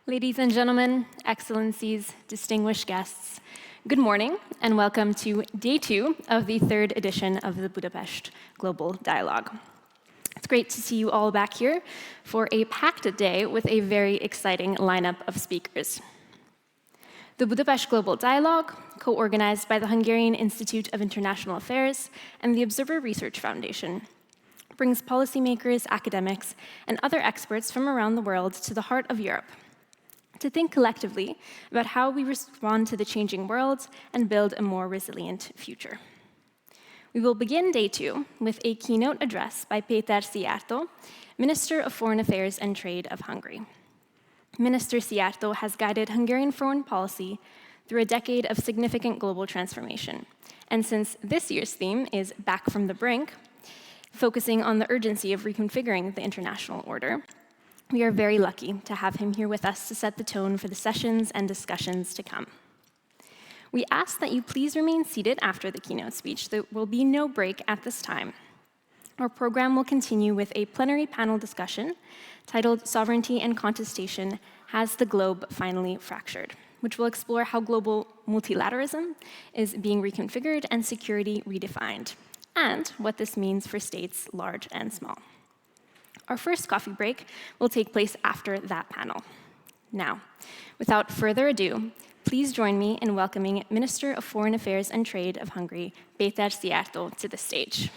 Ladies and gentlemen, excellencies, distinguished guests, good morning and welcome to day 2 of the 3rd edition of the Budapest Global Dialogue. It's great to see you all back here for a packed day with a very exciting lineup of speakers. The Budapest Global Dialogue, co-organized by the Hungarian Institute of International Affairs and the Observer Research Foundation, brings policymakers, academics, and other experts from around the world to the heart of Europe to think collectively about how we respond to the changing world and build a more resilient future. We will begin day 2 with a keynote address by Péter Szijjártó, Minister of Foreign Affairs and Trade of Hungary. Minister Szijjártó has guided Hungarian foreign policy through a decade of significant global transformation. And since this year's theme is Back from the Brink, focusing on the urgency of reconfiguring the international order, we are very lucky to have him here with us to set the tone for the sessions and discussions to come. We ask that you please remain seated after the keynote speech. There will be no break at this time. Our program will continue with a plenary panel discussion titled Sovereignty and Contestation: Has the Globe Finally Fractured?, which will explore how global multilateralism is being reconfigured and security redefined, and what this means for states large and small. Our first coffee break will take place after that panel. Now, without further ado, please join me in welcoming Minister of Foreign Affairs and Trade of Hungary, Péter Szijjártó, to the stage.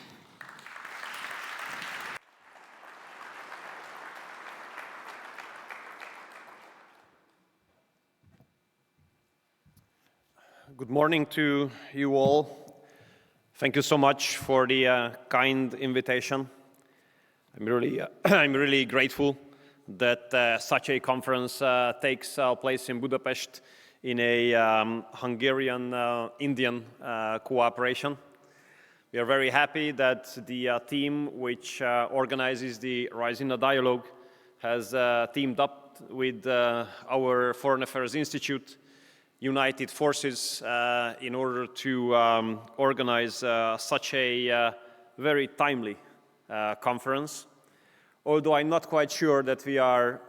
Good morning to you all. Thank you so much for the kind invitation. I'm really grateful that such a conference takes place in Budapest in a Hungarian-Indian cooperation. We are very happy that the team which organizes the Rise in the Dialogue has teamed up with our Foreign Affairs Institute, united forces in order to organize such a very timely conference. Although I'm not quite sure that we are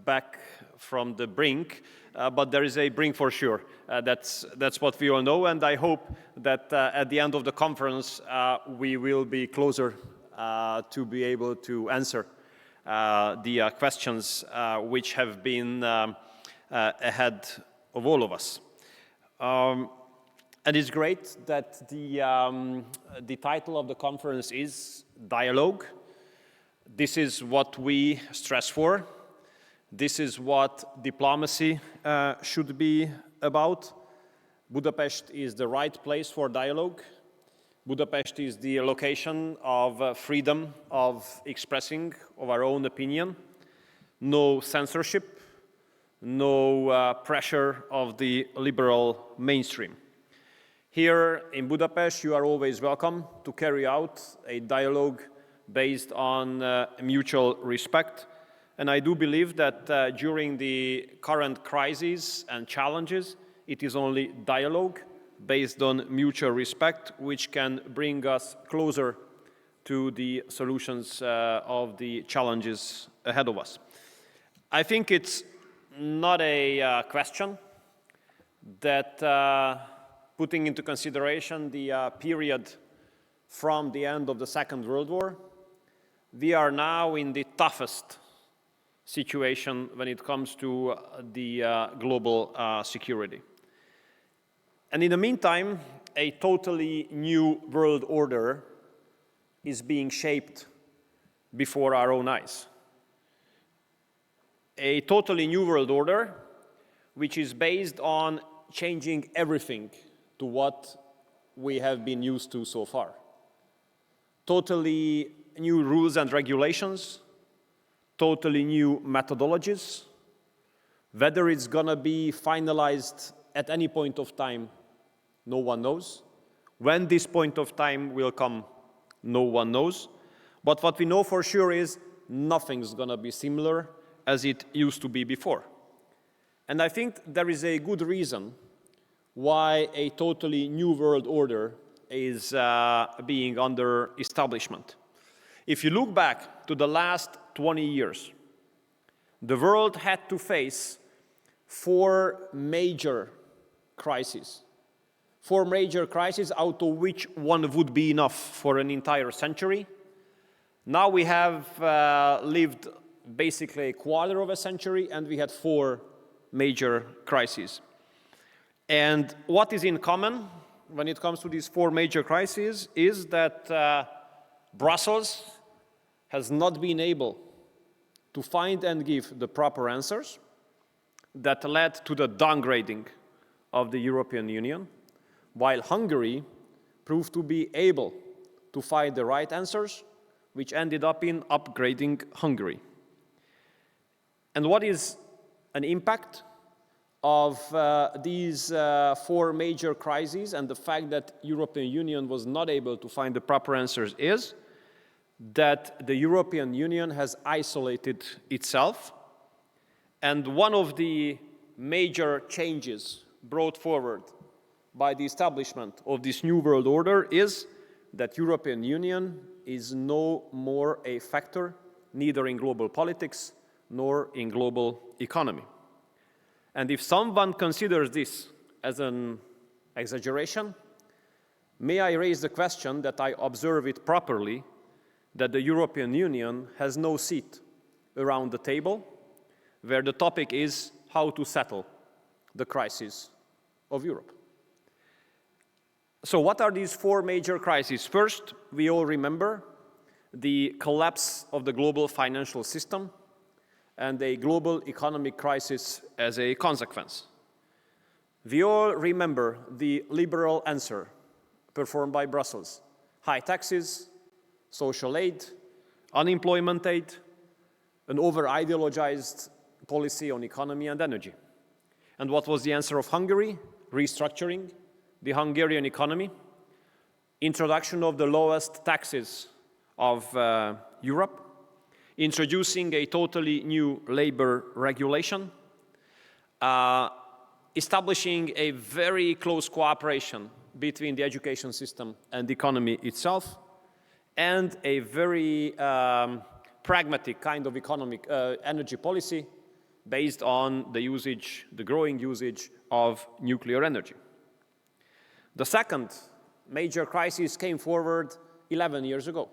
back from the brink, but there is a brink for sure. That's what we all know, and I hope that at the end of the conference we will be closer to be able to answer the questions which have been ahead of all of us. And it's great that the title of the conference is Dialogue. This is what we stress for. This is what diplomacy should be about. Budapest is the right place for dialogue. Budapest is the location of freedom of expressing of our own opinion. No censorship, no pressure of the liberal mainstream. Here in Budapest, you are always welcome to carry out a dialogue based on mutual respect. And I do believe that during the current crises and challenges, it is only dialogue based on mutual respect which can bring us closer to the solutions of the challenges ahead of us. I think it's not a question that putting into consideration the period from the end of the Second World War, we are now in the toughest situation when it comes to the global security. And in the meantime, a totally new world order is being shaped before our own eyes. A totally new world order which is based on changing everything to what we have been used to so far. Totally new rules and regulations, totally new methodologies. Whether it's going to be finalized at any point of time, no one knows. When this point of time will come, no one knows. But what we know for sure is nothing's going to be similar as it used to be before. And I think there is a good reason why a totally new world order is being under establishment. If you look back to the last 20 years, the world had to face four major crises. Four major crises, out of which one would be enough for an entire century. Now we have lived basically a quarter of a century, and we had four major crises. And what is in common when it comes to these four major crises is that Brussels has not been able to find and give the proper answers that led to the downgrading of the European Union, while Hungary proved to be able to find the right answers, which ended up in upgrading Hungary. And what is an impact of these four major crises and the fact that European Union was not able to find the proper answers is that the European Union has isolated itself. And one of the major changes brought forward by the establishment of this new world order is that European Union is no more a factor, neither in global politics nor in global economy. And if someone considers this as an exaggeration, may I raise the question that I observe it properly, that the European Union has no seat around the table where the topic is how to settle the crisis of Europe. So what are these four major crises? First, we all remember the collapse of the global financial system and a global economic crisis as a consequence. We all remember the liberal answer performed by Brussels: high taxes, social aid, unemployment aid, an over-ideologized policy on economy and energy. And what was the answer of Hungary? Restructuring the Hungarian economy, introduction of the lowest taxes of Europe, introducing a totally new labor regulation, establishing a very close cooperation between the education system and the economy itself, and a very pragmatic kind of economic energy policy based on the growing usage of nuclear energy. The second major crisis came forward 11 years ago,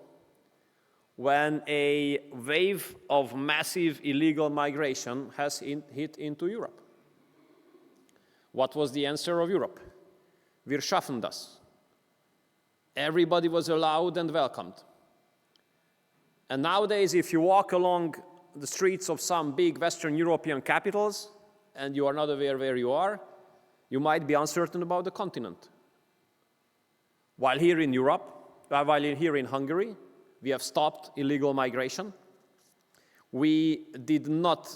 when a wave of massive illegal migration has hit into Europe. What was the answer of Europe? Wir schaffen das. Everybody was allowed and welcomed. And nowadays, if you walk along the streets of some big Western European capitals, and you are not aware where you are, you might be uncertain about the continent. While here in in Hungary, we have stopped illegal migration. We did not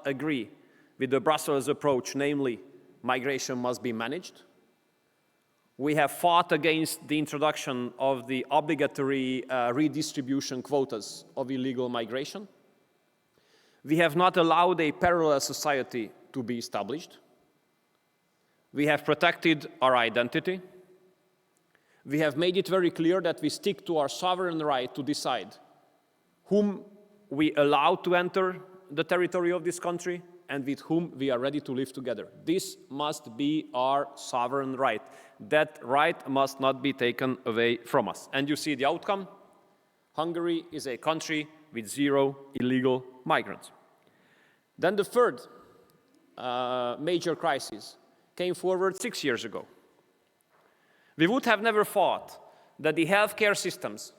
agree with the Brussels approach, namely, migration must be managed. We have fought against the introduction of the obligatory redistribution quotas of illegal migration. We have not allowed a parallel society to be established. We have protected our identity. We have made it very clear that we stick to our sovereign right to decide whom we allow to enter the territory of this country and with whom we are ready to live together. This must be our sovereign right. That right must not be taken away from us. And you see the outcome. Hungary is a country with 0 illegal migrants. Then the third major crisis came forward 6 years ago. We would have never thought that the healthcare systems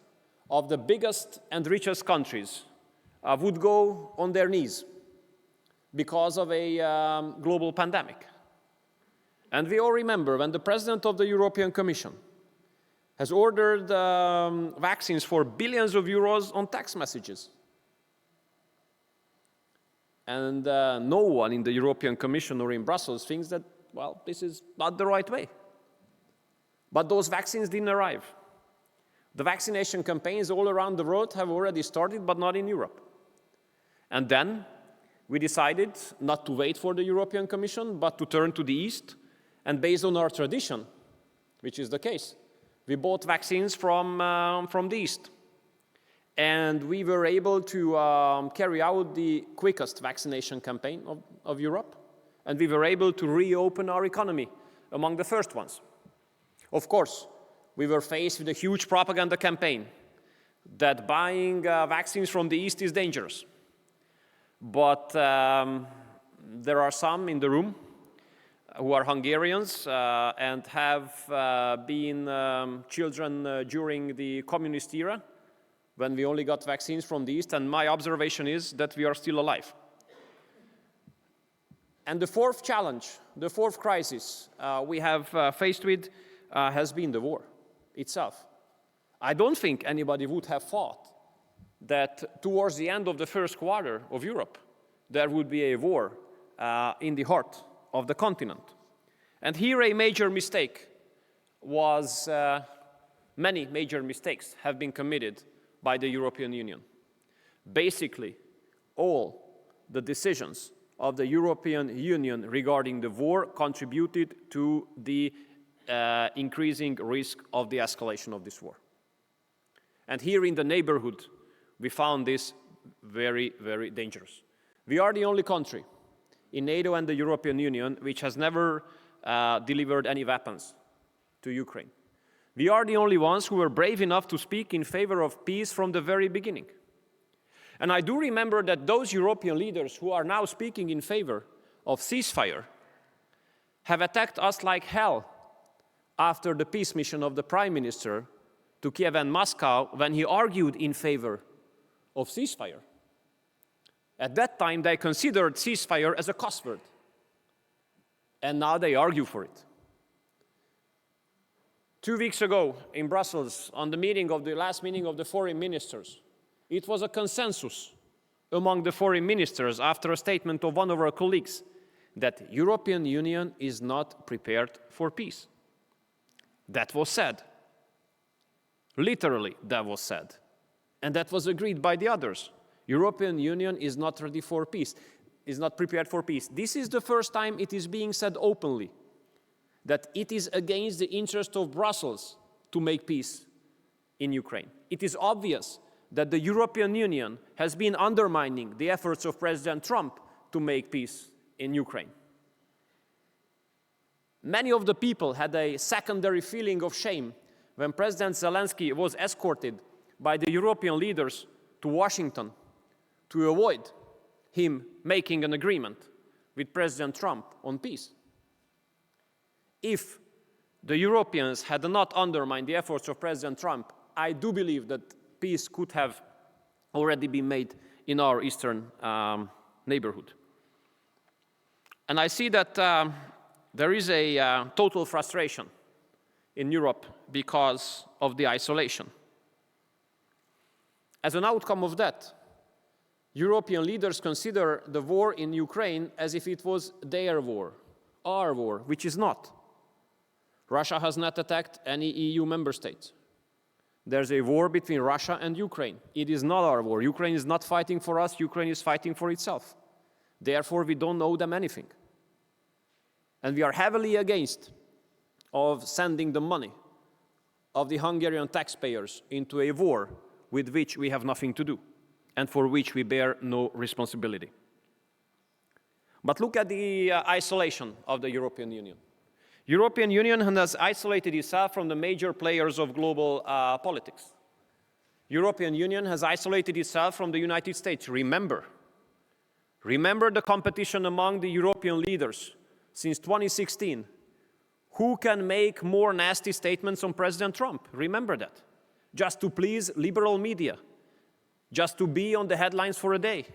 of the biggest and richest countries would go on their knees because of a global pandemic. And we all remember when the President of the European Commission has ordered vaccines for billions of euros on text messages. And no one in the European Commission or in Brussels thinks that, well, this is not the right way. But those vaccines didn't arrive. The vaccination campaigns all around the world have already started, but not in Europe. And then we decided not to wait for the European Commission, but to turn to the East. And based on our tradition, which is the case, we bought vaccines from the East. And we were able to carry out the quickest vaccination campaign of Europe. And we were able to reopen our economy among the first ones. Of course, we were faced with a huge propaganda campaign that buying vaccines from the East is dangerous. But there are some in the room who are Hungarians and have been children during the communist era, when we only got vaccines from the East, and my observation is that we are still alive. And the fourth challenge, the fourth crisis we have faced with has been the war itself. I don't think anybody would have thought that towards the end of the first quarter of Europe, there would be a war in the heart of the continent. And here a major mistake was, many major mistakes have been committed by the European Union. Basically, all the decisions of the European Union regarding the war contributed to the increasing risk of the escalation of this war. And here in the neighborhood, we found this very, very dangerous. We are the only country in NATO and the European Union which has never delivered any weapons to Ukraine. We are the only ones who were brave enough to speak in favor of peace from the very beginning. And I do remember that those European leaders who are now speaking in favor of ceasefire have attacked us like hell after the peace mission of the Prime Minister to Kiev and Moscow when he argued in favor of ceasefire. At that time, they considered ceasefire as a cuss word. And now they argue for it. 2 weeks ago in Brussels, on the last meeting of the foreign ministers, it was a consensus among the foreign ministers after a statement of one of our colleagues that the European Union is not prepared for peace. That was said. Literally, that was said. And that was agreed by the others. European Union is not ready for peace, is not prepared for peace. This is the first time it is being said openly that it is against the interest of Brussels to make peace in Ukraine. It is obvious that the European Union has been undermining the efforts of President Trump to make peace in Ukraine. Many of the people had a secondary feeling of shame when President Zelensky was escorted by the European leaders to Washington to avoid him making an agreement with President Trump on peace. If the Europeans had not undermined the efforts of President Trump, I do believe that peace could have already been made in our eastern neighborhood. And I see that there is a total frustration in Europe because of the isolation. As an outcome of that, European leaders consider the war in Ukraine as if it was their war, our war, which is not. Russia has not attacked any EU member states. There's a war between Russia and Ukraine. It is not our war. Ukraine is not fighting for us. Ukraine is fighting for itself. Therefore, we don't owe them anything. And we are heavily against of sending the money of the Hungarian taxpayers into a war with which we have nothing to do and for which we bear no responsibility. But look at the isolation of the European Union. European Union has isolated itself from the major players of global politics. European Union has isolated itself from the United States. Remember the competition among the European leaders since 2016. Who can make more nasty statements on President Trump? Remember that. Just to please liberal media. Just to be on the headlines for a day.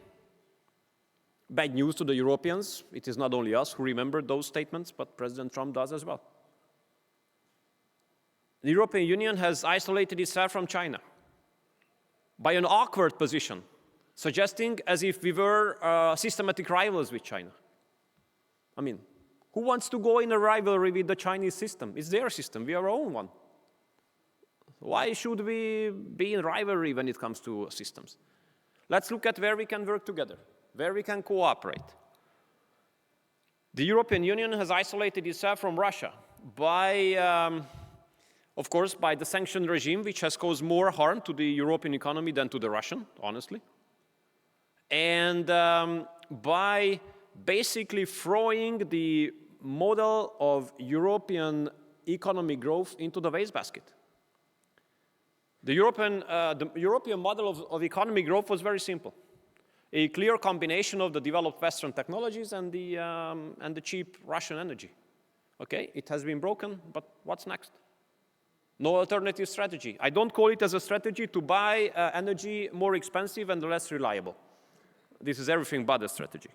Bad news to the Europeans. It is not only us who remember those statements, but President Trump does as well. The European Union has isolated itself from China by an awkward position, suggesting as if we were systematic rivals with China. I mean, who wants to go in a rivalry with the Chinese system? It's their system. We are our own one. Why should we be in rivalry when it comes to systems? Let's look at where we can work together, where we can cooperate. The European Union has isolated itself from Russia by Of course, by the sanction regime, which has caused more harm to the European economy than to the Russian, honestly. And by basically throwing the model of European economic growth into the wastebasket. The European model of economic growth was very simple. A clear combination of the developed Western technologies and the cheap Russian energy. Okay, it has been broken, but what's next? No alternative strategy. I don't call it as a strategy to buy energy more expensive and less reliable. This is everything but a strategy.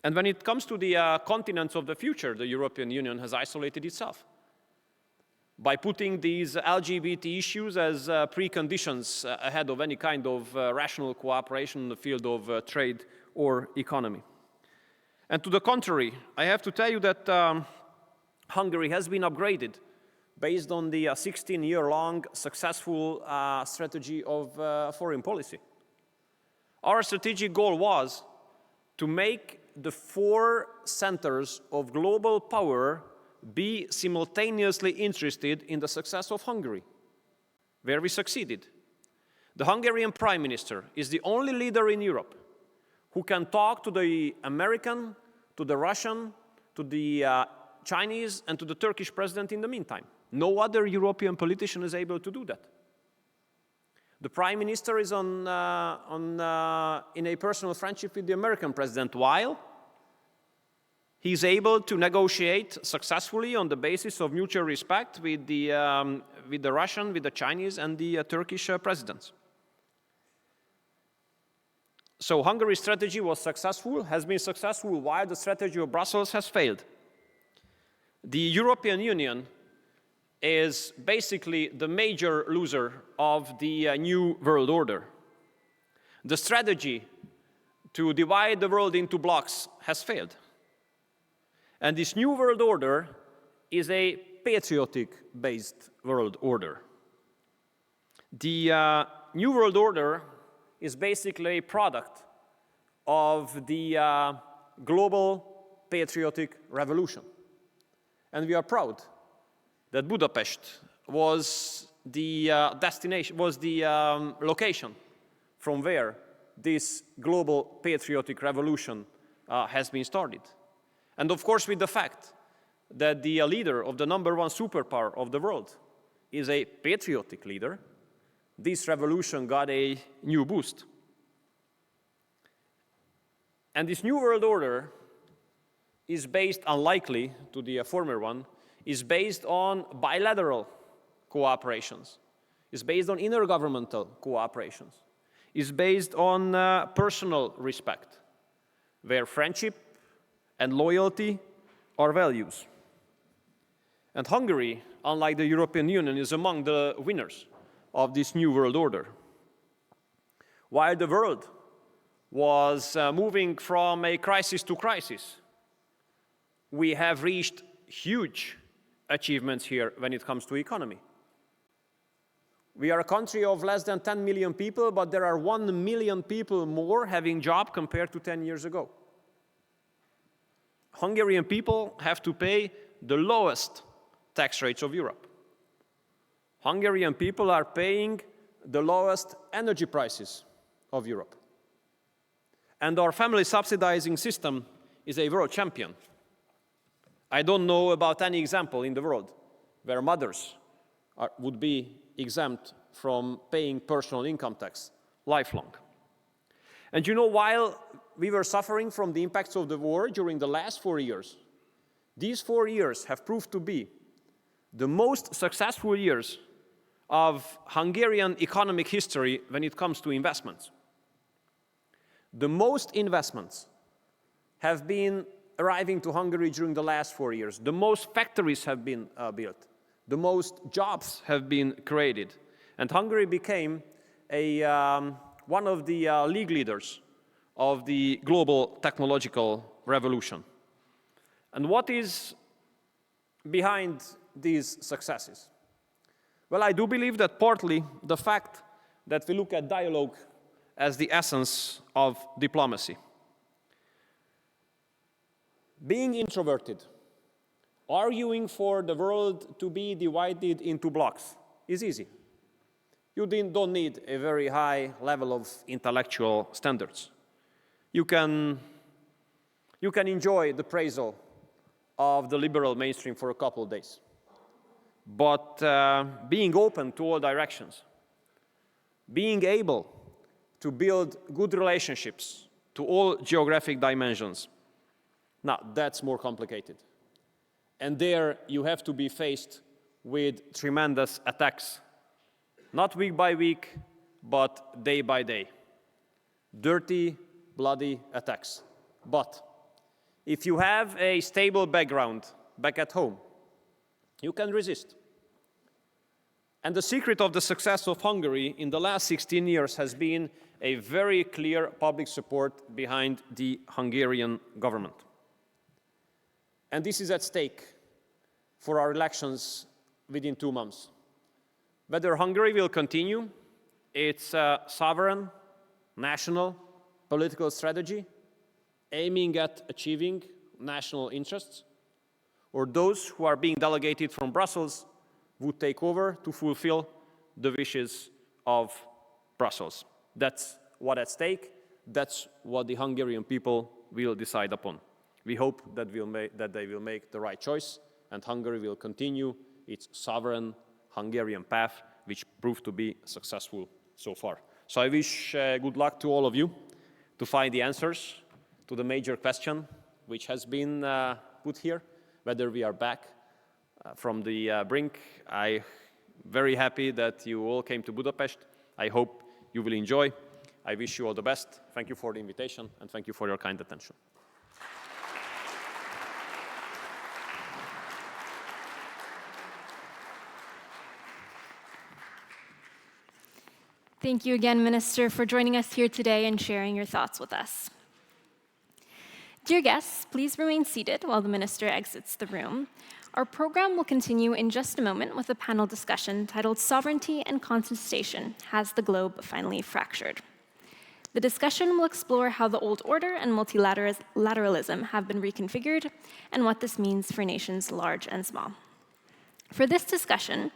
And when it comes to the continents of the future, the European Union has isolated itself by putting these LGBT issues as preconditions ahead of any kind of rational cooperation in the field of trade or economy. And to the contrary, I have to tell you that Hungary has been upgraded based on the 16-year-long successful strategy of foreign policy. Our strategic goal was to make the 4 centers of global power be simultaneously interested in the success of Hungary, where we succeeded. The Hungarian Prime Minister is the only leader in Europe who can talk to the American, to the Russian, to the Chinese, and to the Turkish president in the meantime. No other European politician is able to do that. The Prime Minister is in a personal friendship with the American president, while he's able to negotiate successfully on the basis of mutual respect with the Russian, with the Chinese, and the Turkish presidents. So Hungary's strategy was successful, has been successful, while the strategy of Brussels has failed. The European Union is basically the major loser of the new world order. The strategy to divide the world into blocks has failed. And this new world order is a patriotic-based world order. The new world order is basically a product of the global patriotic revolution. And we are proud that Budapest was the destination, was the location from where this global patriotic revolution has been started. And of course, with the fact that the leader of the #1 superpower of the world is a patriotic leader, this revolution got a new boost. And this new world order is based, unlikely to the former one, is based on bilateral cooperations, is based on intergovernmental cooperations, is based on personal respect, where friendship and loyalty are values. And Hungary, unlike the European Union, is among the winners of this new world order. While the world was moving from a crisis to crisis, we have reached huge achievements here when it comes to economy. We are a country of less than 10 million people, but there are 1 million people more having jobs compared to 10 years ago. Hungarian people have to pay the lowest tax rates of Europe. Hungarian people are paying the lowest energy prices of Europe. And our family subsidizing system is a world champion. I don't know about any example in the world where mothers would be exempt from paying personal income tax lifelong. And you know, while we were suffering from the impacts of the war during the last 4 years, these 4 years have proved to be the most successful years of Hungarian economic history when it comes to investments. The most investments have been arriving to Hungary during the last 4 years. The most factories have been built. The most jobs have been created. And Hungary became one of the league leaders of the global technological revolution. And what is behind these successes? Well, I do believe that partly the fact that we look at dialogue as the essence of diplomacy. Being introverted, Arguing for the world to be divided into blocks is easy. You don't need a very high level of intellectual standards. You can enjoy the appraisal of the liberal mainstream for a couple of days. But being open to all directions, being able to build good relationships to all geographic dimensions, now that's more complicated. And there you have to be faced with tremendous attacks, not week by week, but day by day. Dirty, bloody attacks. But if you have a stable background back at home, you can resist. And the secret of the success of Hungary in the last 16 years has been a very clear public support behind the Hungarian government. And this is at stake for our elections within 2 months. Whether Hungary will continue its sovereign, national, political strategy, aiming at achieving national interests, or those who are being delegated from Brussels would take over to fulfill the wishes of Brussels. That's what's at stake. That's what the Hungarian people will decide upon. We hope that they will make the right choice, and Hungary will continue its sovereign Hungarian path, which proved to be successful so far. So I wish good luck to all of you to find the answers to the major question which has been put here, whether we are back from the brink. I'm very happy that you all came to Budapest. I hope you will enjoy. I wish you all the best. Thank you for the invitation, and thank you for your kind attention. Thank you again, Minister, for joining us here today and sharing your thoughts with us. Dear guests, please remain seated while the Minister exits the room. Our program will continue in just a moment with a panel discussion titled Sovereignty and Contestation: Has the Globe Finally Fractured? The discussion will explore how the old order and multilateralism have been reconfigured and what this means for nations large and small. For this discussion,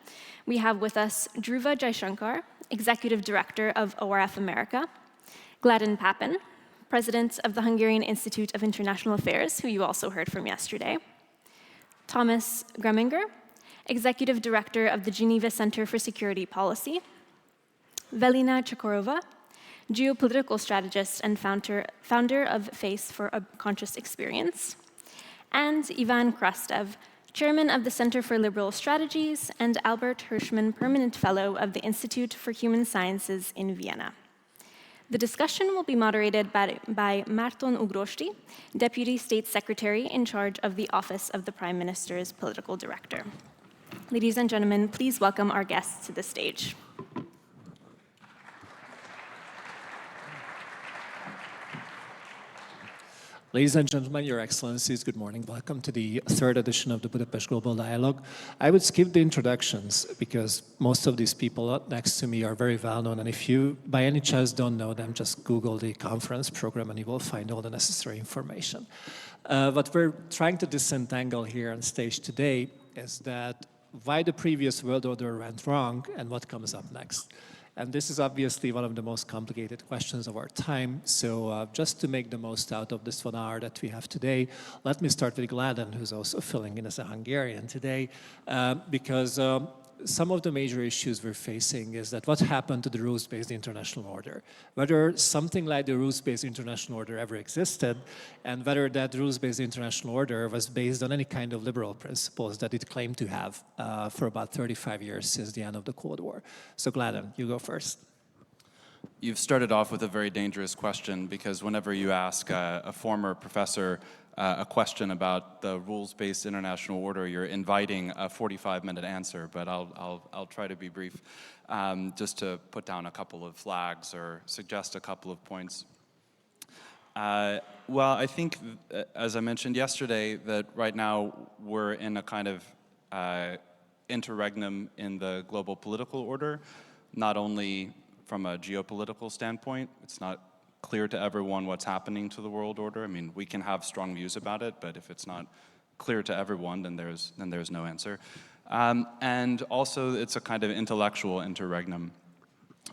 we have with us Dhruva Jaishankar, Executive Director of ORF America, Gladden Papen, President of the Hungarian Institute of International Affairs, who you also heard from yesterday, Thomas Greminger, Executive Director of the Geneva Center for Security Policy, Velina Chakorova, geopolitical strategist and founder of Face for a Conscious Experience, and Ivan Krastev, Chairman of the Center for Liberal Strategies and Albert Hirschman Permanent Fellow of the Institute for Human Sciences in Vienna. The discussion will be moderated by Márton Ugrosti, Deputy State Secretary in charge of the Office of the Prime Minister's Political Director. Ladies and gentlemen, please welcome our guests to the stage. Ladies and gentlemen, Your Excellencies, good morning. Welcome to the third edition of the Budapest Global Dialogue. I would skip the introductions because most of these people next to me are very well known, and if you by any chance don't know them, just Google the conference program and you will find all the necessary information. What we're trying to disentangle here on stage today is that why the previous world order went wrong and what comes up next. And this is obviously one of the most complicated questions of our time. So just to make the most out of this 1 hour that we have today, let me start with Gladden, who's also filling in as a Hungarian today, because some of the major issues we're facing is that what happened to the rules-based international order, whether something like the rules-based international order ever existed, and whether that rules-based international order was based on any kind of liberal principles that it claimed to have for about 35 years since the end of the Cold War. So Gladden, you go first. You've started off with a very dangerous question, because whenever you ask a former professor a question about the rules-based international order, you're inviting a 45-minute answer, but I'll try to be brief, just to put down a couple of flags or suggest a couple of points. Well, I think, as I mentioned yesterday, that right now we're in a kind of interregnum in the global political order, not only from a geopolitical standpoint. It's not clear to everyone what's happening to the world order. I mean, we can have strong views about it, but if it's not clear to everyone, then there's no answer. And also, it's a kind of intellectual interregnum.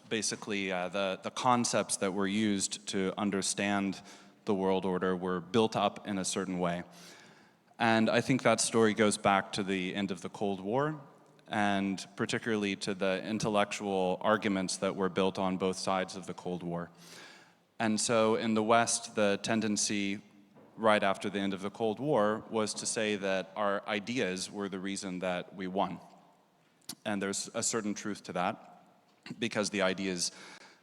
Basically, the concepts that were used to understand the world order were built up in a certain way. And I think that story goes back to the end of the Cold War, and particularly to the intellectual arguments that were built on both sides of the Cold War. And so in the West, the tendency right after the end of the Cold War was to say that our ideas were the reason that we won. And there's a certain truth to that, because the ideas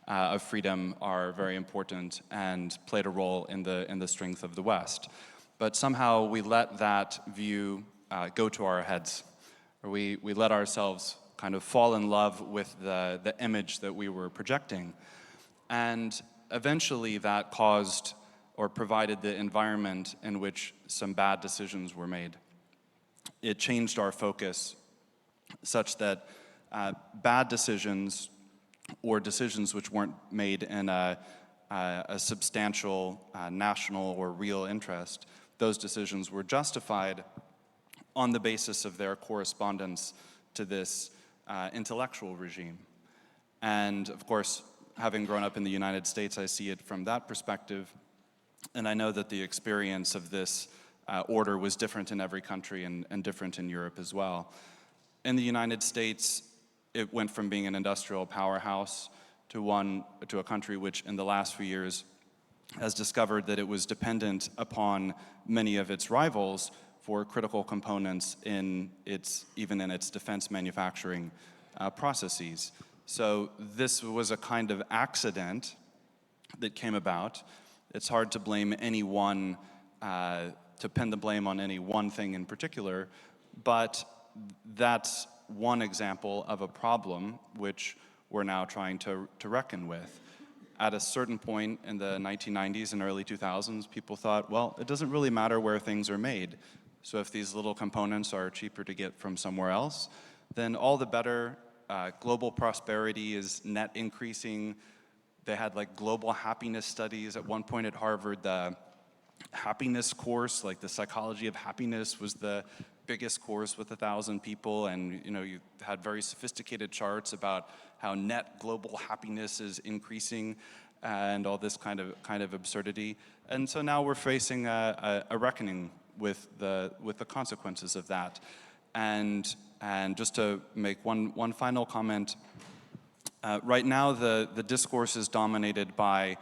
of freedom are very important and played a role in the strength of the West. But somehow we let that view go to our heads, or we let ourselves kind of fall in love with the image that we were projecting. And eventually that caused or provided the environment in which some bad decisions were made. It changed our focus such that bad decisions or decisions which weren't made in a substantial national or real interest, those decisions were justified on the basis of their correspondence to this intellectual regime. And of course, having grown up in the United States, I see it from that perspective. And I know that the experience of this order was different in every country and different in Europe as well. In the United States, it went from being an industrial powerhouse to a country which in the last few years has discovered that it was dependent upon many of its rivals for critical components even in its defense manufacturing processes. So this was a kind of accident that came about. It's hard to blame anyone, to pin the blame on any one thing in particular, but that's one example of a problem which we're now trying to reckon with. At a certain point in the 1990s and early 2000s, people thought, well, it doesn't really matter where things are made. So if these little components are cheaper to get from somewhere else, then all the better. Global prosperity is net increasing. They had like global happiness studies. At one point at Harvard, the happiness course, like the psychology of happiness, was the biggest course with 1,000 people, and you had very sophisticated charts about how net global happiness is increasing, and all this kind of absurdity. And so now we're facing a reckoning with the consequences of that. And just to make one final comment, right now the discourse is dominated by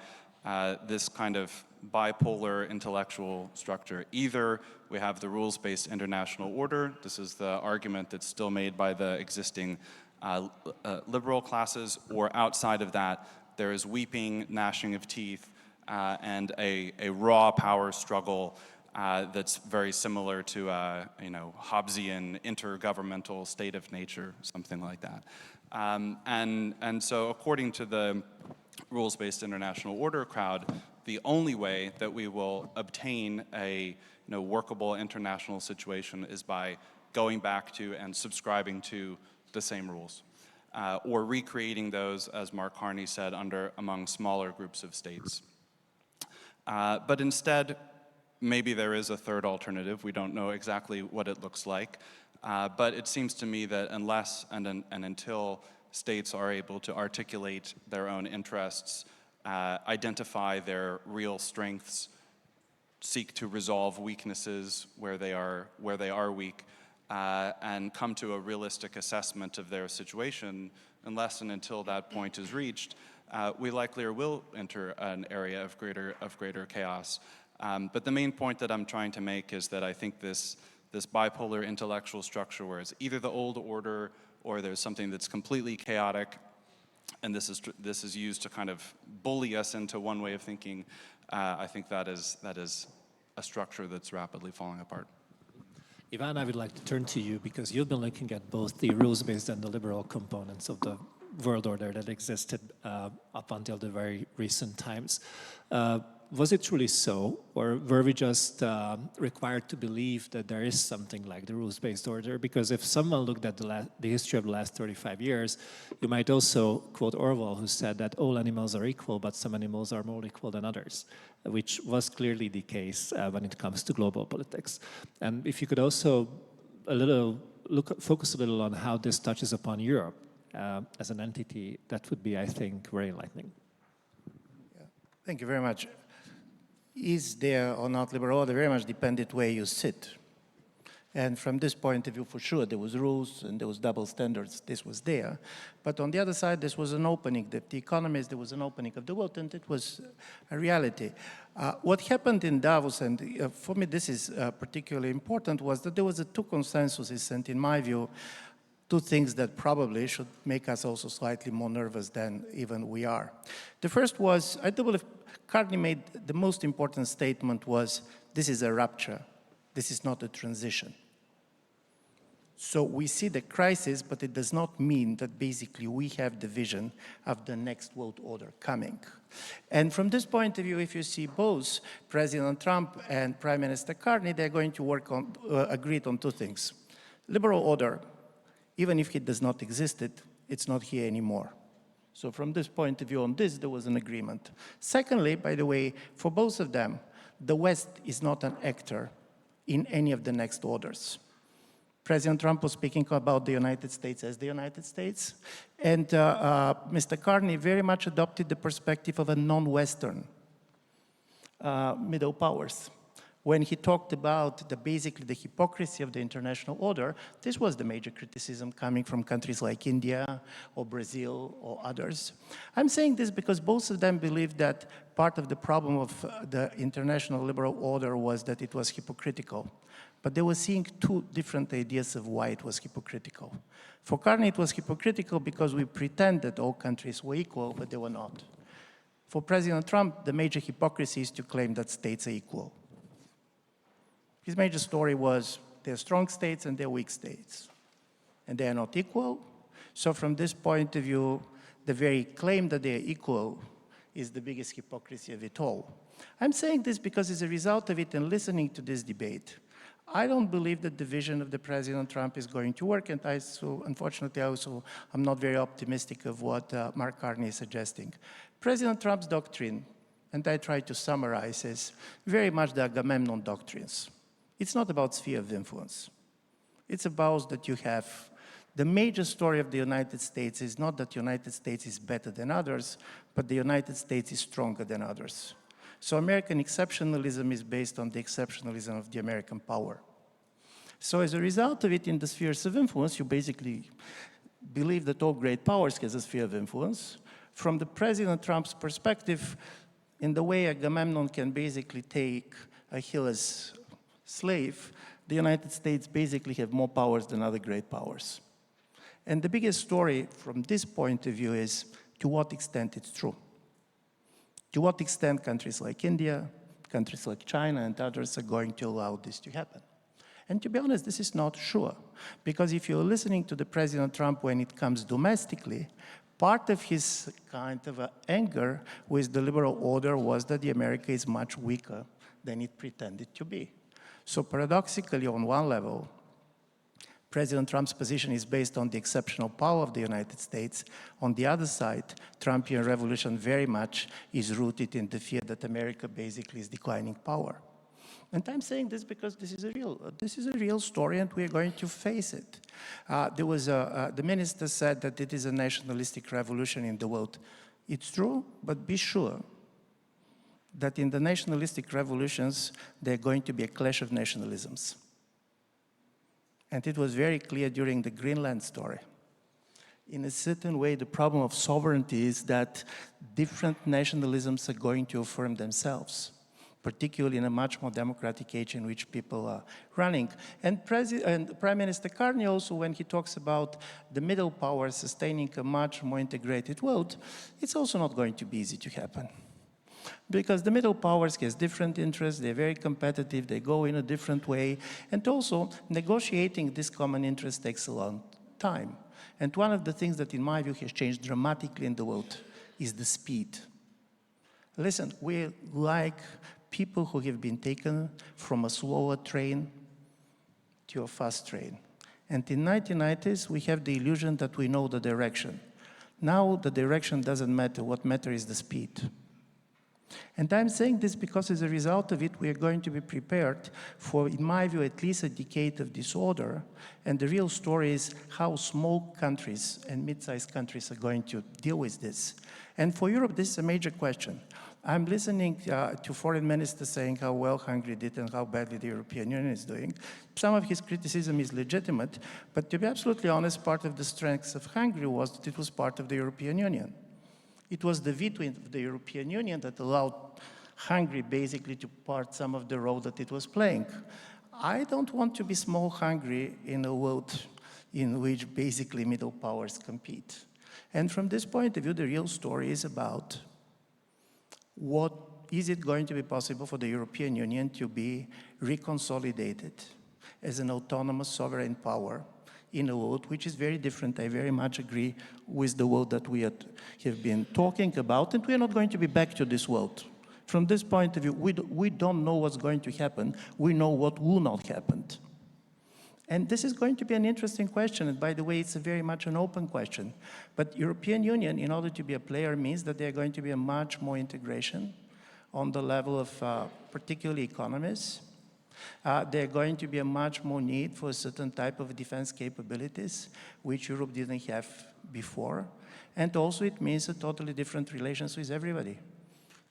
this kind of bipolar intellectual structure. Either we have the rules-based international order. This is the argument that's still made by the existing liberal classes, or outside of that, there is weeping, gnashing of teeth, and a raw power struggle that's very similar to Hobbesian intergovernmental state of nature, something like that. And so according to the rules-based international order crowd, the only way that we will obtain a workable international situation is by going back to and subscribing to the same rules, or recreating those, as Mark Harney said, among smaller groups of states. But instead, maybe there is a third alternative. We don't know exactly what it looks like, but it seems to me that unless and until states are able to articulate their own interests, identify their real strengths, seek to resolve weaknesses where they are weak, and come to a realistic assessment of their situation, unless and until that point is reached, we likely will enter an area of greater chaos. But the main point that I'm trying to make is that I think this bipolar intellectual structure, where it's either the old order or there's something that's completely chaotic, and this is used to kind of bully us into one way of thinking, I think that is a structure that's rapidly falling apart. Ivan, I would like to turn to you because you've been looking at both the rules-based and the liberal components of the world order that existed up until the very recent times. was it truly so, or were we just required to believe that there is something like the rules-based order? Because if someone looked at the history of the last 35 years, you might also quote Orwell, who said that all animals are equal, but some animals are more equal than others, which was clearly the case when it comes to global politics. And if you could also focus a little on how this touches upon Europe as an entity, that would be, I think, very enlightening. Yeah. Thank you very much. Is there or not liberal order very much depended where you sit. And from this point of view, for sure, there was rules and there was double standards. This was there. But on the other side, this was an opening. The economies, there was an opening of the world, and it was a reality. What happened in Davos, and for me this is particularly important, was that there was two consensuses, and in my view, two things that probably should make us also slightly more nervous than even we are. The first was, I do believe Carney made the most important statement was, this is a rupture. This is not a transition. So we see the crisis, but it does not mean that basically we have the vision of the next world order coming. And from this point of view, if you see both President Trump and Prime Minister Carney, they're going to work on, agreed on two things. Liberal order, even if it does not exist, it's not here anymore. So from this point of view on this, there was an agreement. Secondly, by the way, for both of them, the West is not an actor in any of the next orders. President Trump was speaking about the United States as the United States, and Mr. Carney very much adopted the perspective of a non-Western middle powers. When he talked about basically the hypocrisy of the international order, this was the major criticism coming from countries like India or Brazil or others. I'm saying this because both of them believe that part of the problem of the international liberal order was that it was hypocritical. But they were seeing two different ideas of why it was hypocritical. For Carney, it was hypocritical because we pretend that all countries were equal, but they were not. For President Trump, the major hypocrisy is to claim that states are equal. His major story was there are strong states and there are weak states, and they are not equal. So from this point of view, the very claim that they are equal is the biggest hypocrisy of it all. I'm saying this because as a result of it and listening to this debate, I don't believe that the vision of the President Trump is going to work, and unfortunately, I'm not very optimistic of what Mark Carney is suggesting. President Trump's doctrine, and I try to summarize, is very much the Agamemnon doctrines. It's not about sphere of influence. It's about that you have the major story of the United States is not that the United States is better than others, but the United States is stronger than others. So American exceptionalism is based on the exceptionalism of the American power. So as a result of it, in the spheres of influence, you basically believe that all great powers has a sphere of influence. From the President Trump's perspective, in the way Agamemnon can basically take Achilles' slave, the United States basically have more powers than other great powers. And the biggest story from this point of view is to what extent it's true. To what extent countries like India, countries like China and others are going to allow this to happen. And to be honest, this is not sure. Because if you're listening to the President Trump when it comes domestically, part of his kind of anger with the liberal order was that the America is much weaker than it pretended to be. So paradoxically, on one level, President Trump's position is based on the exceptional power of the United States. On the other side, Trumpian revolution very much is rooted in the fear that America basically is declining power. And I'm saying this because this is a real story, and we're going to face it. The minister said that it is a nationalistic revolution in the world. It's true, but be sure that in the nationalistic revolutions, there's going to be a clash of nationalisms. And it was very clear during the Greenland story. In a certain way, the problem of sovereignty is that different nationalisms are going to affirm themselves, particularly in a much more democratic age in which people are running. And Prime Minister Carney also, when he talks about the middle powers sustaining a much more integrated world, it's also not going to be easy to happen. Because the middle powers have different interests, they're very competitive, they go in a different way, and also negotiating this common interest takes a long time. And one of the things that in my view has changed dramatically in the world is the speed. Listen, we like people who have been taken from a slower train to a fast train. And in 1990s, we have the illusion that we know the direction. Now the direction doesn't matter. What matters is the speed. And I'm saying this because as a result of it, we are going to be prepared for, in my view, at least a decade of disorder. And the real story is how small countries and mid-sized countries are going to deal with this. And for Europe, this is a major question. I'm listening to foreign ministers saying how well Hungary did and how badly the European Union is doing. Some of his criticism is legitimate, but to be absolutely honest, part of the strengths of Hungary was that it was part of the European Union. It was the veto of the European Union that allowed Hungary basically to part some of the role that it was playing. I don't want to be small Hungary in a world in which basically middle powers compete. And from this point of view, the real story is about what is it going to be possible for the European Union to be reconsolidated as an autonomous sovereign power in a world which is very different. I very much agree with the world that we have been talking about, and we are not going to be back to this world. From this point of view, we don't know what's going to happen. We know what will not happen. And this is going to be an interesting question. And by the way, it's very much an open question. But European Union, in order to be a player, means that there's going to be a much more integration on the level of particularly economies. There's going to be a much more need for a certain type of defense capabilities, which Europe didn't have before. And also it means a totally different relations with everybody,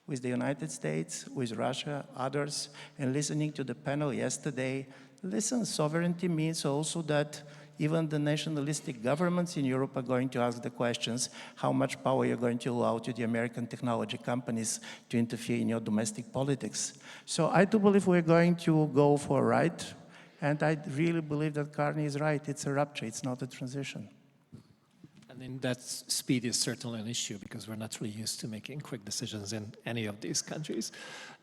with the United States, with Russia, others. And listening to the panel yesterday, listen, sovereignty means also that even the nationalistic governments in Europe are going to ask the questions, how much power you're going to allow to the American technology companies to interfere in your domestic politics. So I do believe we're going to go for a ride, and I really believe that Carney is right. It's a rupture, it's not a transition. And in that, speed is certainly an issue because we're not really used to making quick decisions in any of these countries.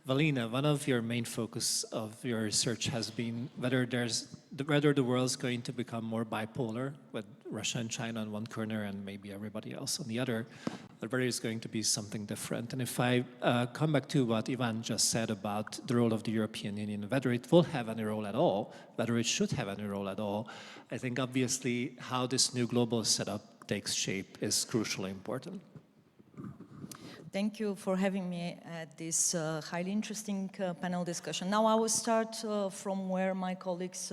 Valina, one of your main focus of your research has been whether the world's going to become more bipolar with Russia and China on one corner and maybe everybody else on the other, or whether it's going to be something different. And if I come back to what Ivan just said about the role of the European Union, whether it will have any role at all, whether it should have any role at all, I think obviously how this new global setup takes shape is crucially important. Thank you for having me at this highly interesting panel discussion. Now I will start from where my colleagues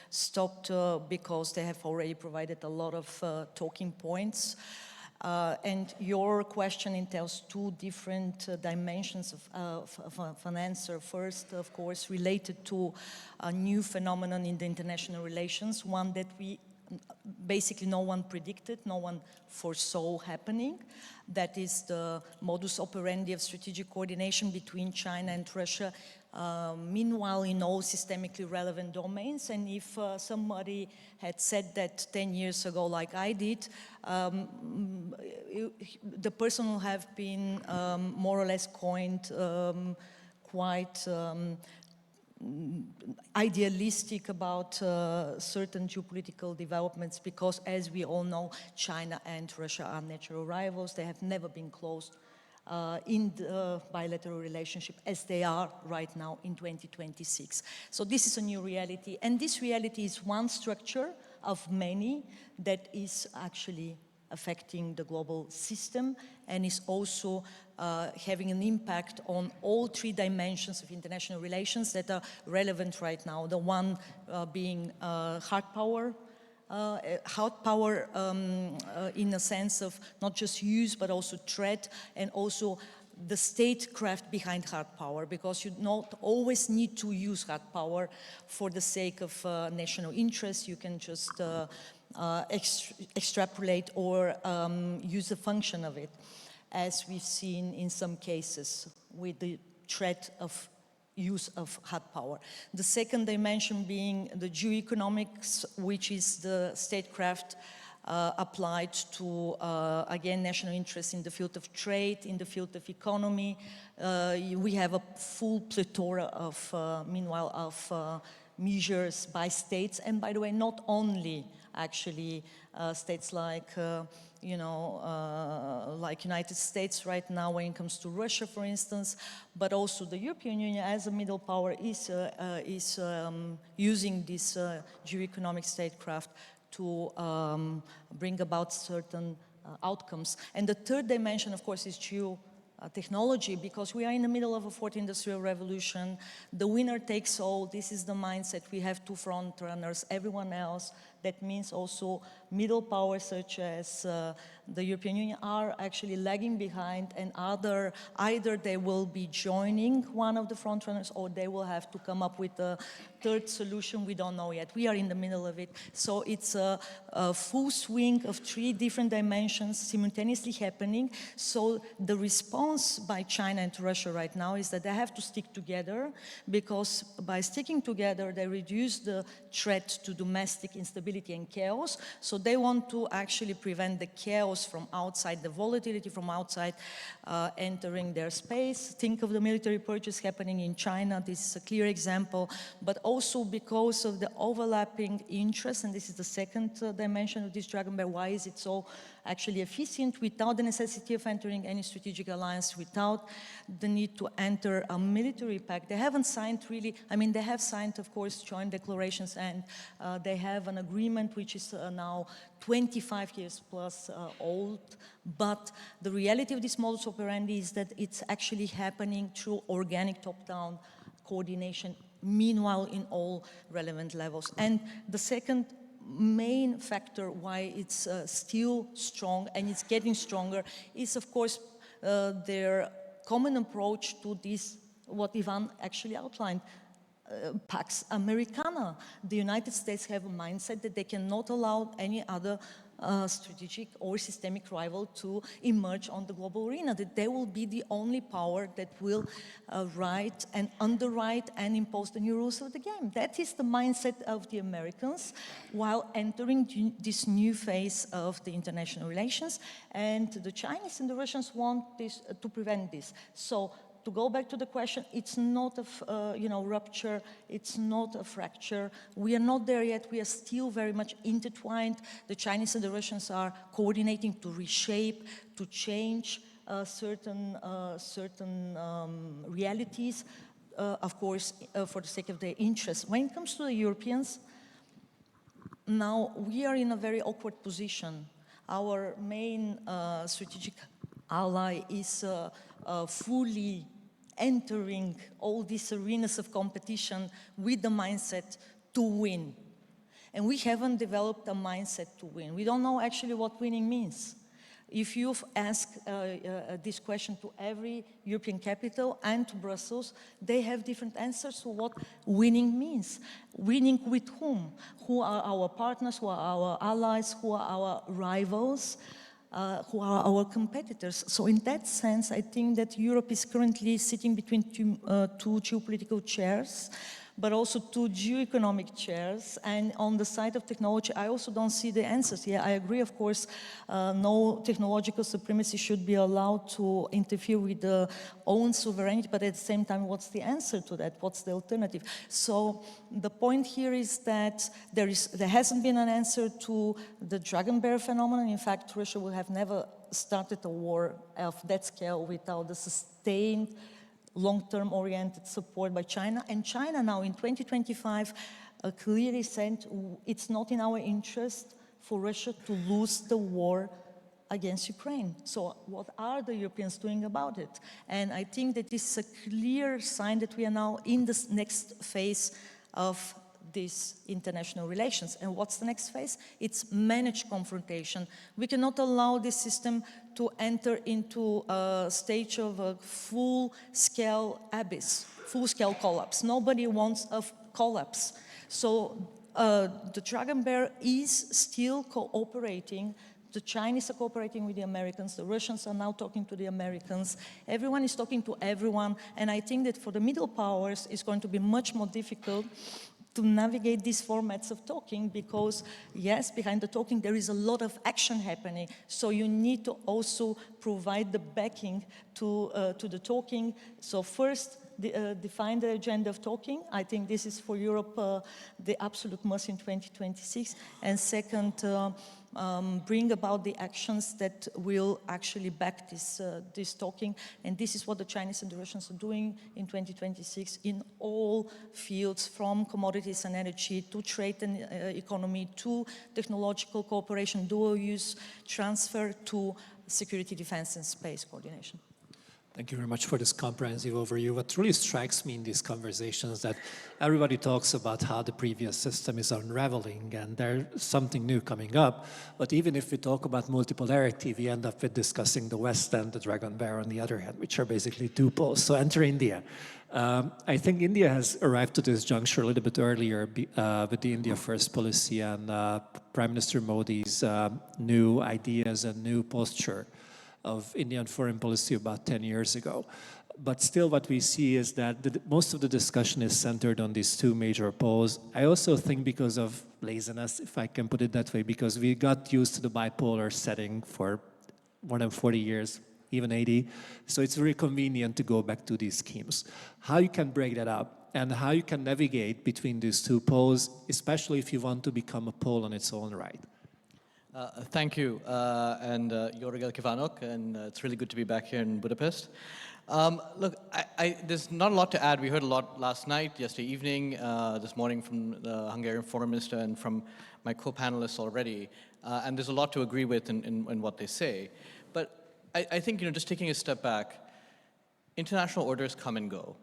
stopped because they have already provided a lot of talking points. And your question entails two different dimensions of an answer. First, of course, related to a new phenomenon in the international relations, one that basically no one predicted, no one foresaw happening. That is the modus operandi of strategic coordination between China and Russia, meanwhile in all systemically relevant domains. And if somebody had said that 10 years ago, like I did, the person will have been more or less coined quite idealistic about certain geopolitical developments because, as we all know, China and Russia are natural rivals. They have never been close in the bilateral relationship as they are right now in 2026. So this is a new reality, and this reality is one structure of many that is actually affecting the global system and is also having an impact on all three dimensions of international relations that are relevant right now. The one being hard power in a sense of not just use but also threat, and also the statecraft behind hard power, because you not always need to use hard power for the sake of national interest. You can just extrapolate or use the function of it, as we've seen in some cases with the threat of use of hard power. The second dimension being the geoeconomics, which is the statecraft applied to, again, national interests in the field of trade, in the field of economy. We have a full plethora of, meanwhile, of measures by states, and by the way, not only actually states like like United States right now when it comes to Russia, for instance, but also the European Union as a middle power is using this geoeconomic statecraft to bring about certain outcomes. And the third dimension, of course, is technology, because we are in the middle of a fourth industrial revolution. The winner takes all. This is the mindset. We have two front runners, everyone else. That means also middle powers such as the European Union are actually lagging behind, and either they will be joining one of the front runners or they will have to come up with a third solution. We don't know yet. We are in the middle of it. So it's a full swing of three different dimensions simultaneously happening. So the response by China and Russia right now is that they have to stick together, because by sticking together, they reduce the threat to domestic instability and chaos. So they want to actually prevent the chaos from outside, the volatility from outside entering their space. Think of the military purchase happening in China. This is a clear example, but also because of the overlapping interests, and this is the second dimension of this dragon bear. Why is it so actually efficient without the necessity of entering any strategic alliance, without the need to enter a military pact? They haven't signed really, I mean, they have signed, of course, joint declarations, and they have an agreement which is now 25 years plus old, but the reality of this modus operandi is that it's actually happening through organic top-down coordination, meanwhile in all relevant levels. And the second main factor why it's still strong, and it's getting stronger, is of course their common approach to this, what Ivan actually outlined, Pax Americana. The United States have a mindset that they cannot allow any other strategic or systemic rival to emerge on the global arena, that they will be the only power that will write and underwrite and impose the new rules of the game. That is the mindset of the Americans while entering this new phase of the international relations, and the Chinese and the Russians want this to prevent this. So to go back to the question, it's not a rupture, it's not a fracture. We are not there yet. We are still very much intertwined. The Chinese and the Russians are coordinating to reshape, to change certain realities, of course, for the sake of their interests. When it comes to the Europeans, now we are in a very awkward position. Our main strategic ally is fully entering all these arenas of competition with the mindset to win. And we haven't developed a mindset to win. We don't know actually what winning means. If you've asked this question to every European capital and to Brussels, they have different answers to what winning means. Winning with whom? Who are our partners? Who are our allies? Who are our rivals? Who are our competitors? So in that sense, I think that Europe is currently sitting between two geopolitical chairs, but also two geoeconomic chairs. And on the side of technology, I also don't see the answers. Yeah, I agree, of course, no technological supremacy should be allowed to interfere with the own sovereignty, but at the same time, what's the answer to that? What's the alternative? So the point here is that there hasn't been an answer to the dragon bear phenomenon. In fact, Russia would have never started a war of that scale without the sustained long-term oriented support by China. And China now in 2025 clearly said it's not in our interest for Russia to lose the war against Ukraine. So what are the Europeans doing about it? And I think that this is a clear sign that we are now in this next phase of these international relations. And what's the next phase? It's managed confrontation. We cannot allow this system to enter into a stage of a full-scale abyss, full-scale collapse. Nobody wants a collapse. So the dragon bear is still cooperating. The Chinese are cooperating with the Americans. The Russians are now talking to the Americans. Everyone is talking to everyone. And I think that for the middle powers, it's going to be much more difficult to navigate these formats of talking, because yes, behind the talking there is a lot of action happening. So you need to also provide the backing to the talking. So first, define the agenda of talking. I think this is for Europe the absolute must in 2026. And second, bring about the actions that will actually back this talking. And this is what the Chinese and the Russians are doing in 2026 in all fields, from commodities and energy to trade and economy to technological cooperation, dual use, transfer to security, defense, and space coordination. Thank you very much for this comprehensive overview. What really strikes me in these conversations is that everybody talks about how the previous system is unraveling and there's something new coming up. But even if we talk about multipolarity, we end up with discussing the West and the dragon bear on the other hand, which are basically two poles. So enter India. I think India has arrived to this juncture a little bit earlier with the India First policy and Prime Minister Modi's new ideas and new posture of Indian foreign policy about 10 years ago. But still what we see is that most of the discussion is centered on these two major poles. I also think because of laziness, if I can put it that way, because we got used to the bipolar setting for more than 40 years, even 80. So it's very convenient to go back to these schemes. How you can break that up and how you can navigate between these two poles, especially if you want to become a pole on its own right. Thank you, and Jorgel Kivanok, and it's really good to be back here in Budapest. Look, there's not a lot to add. We heard a lot last night, yesterday evening, this morning from the Hungarian foreign minister and from my co-panelists already, and there's a lot to agree with in what they say. But I think, just taking a step back, international orders come and go.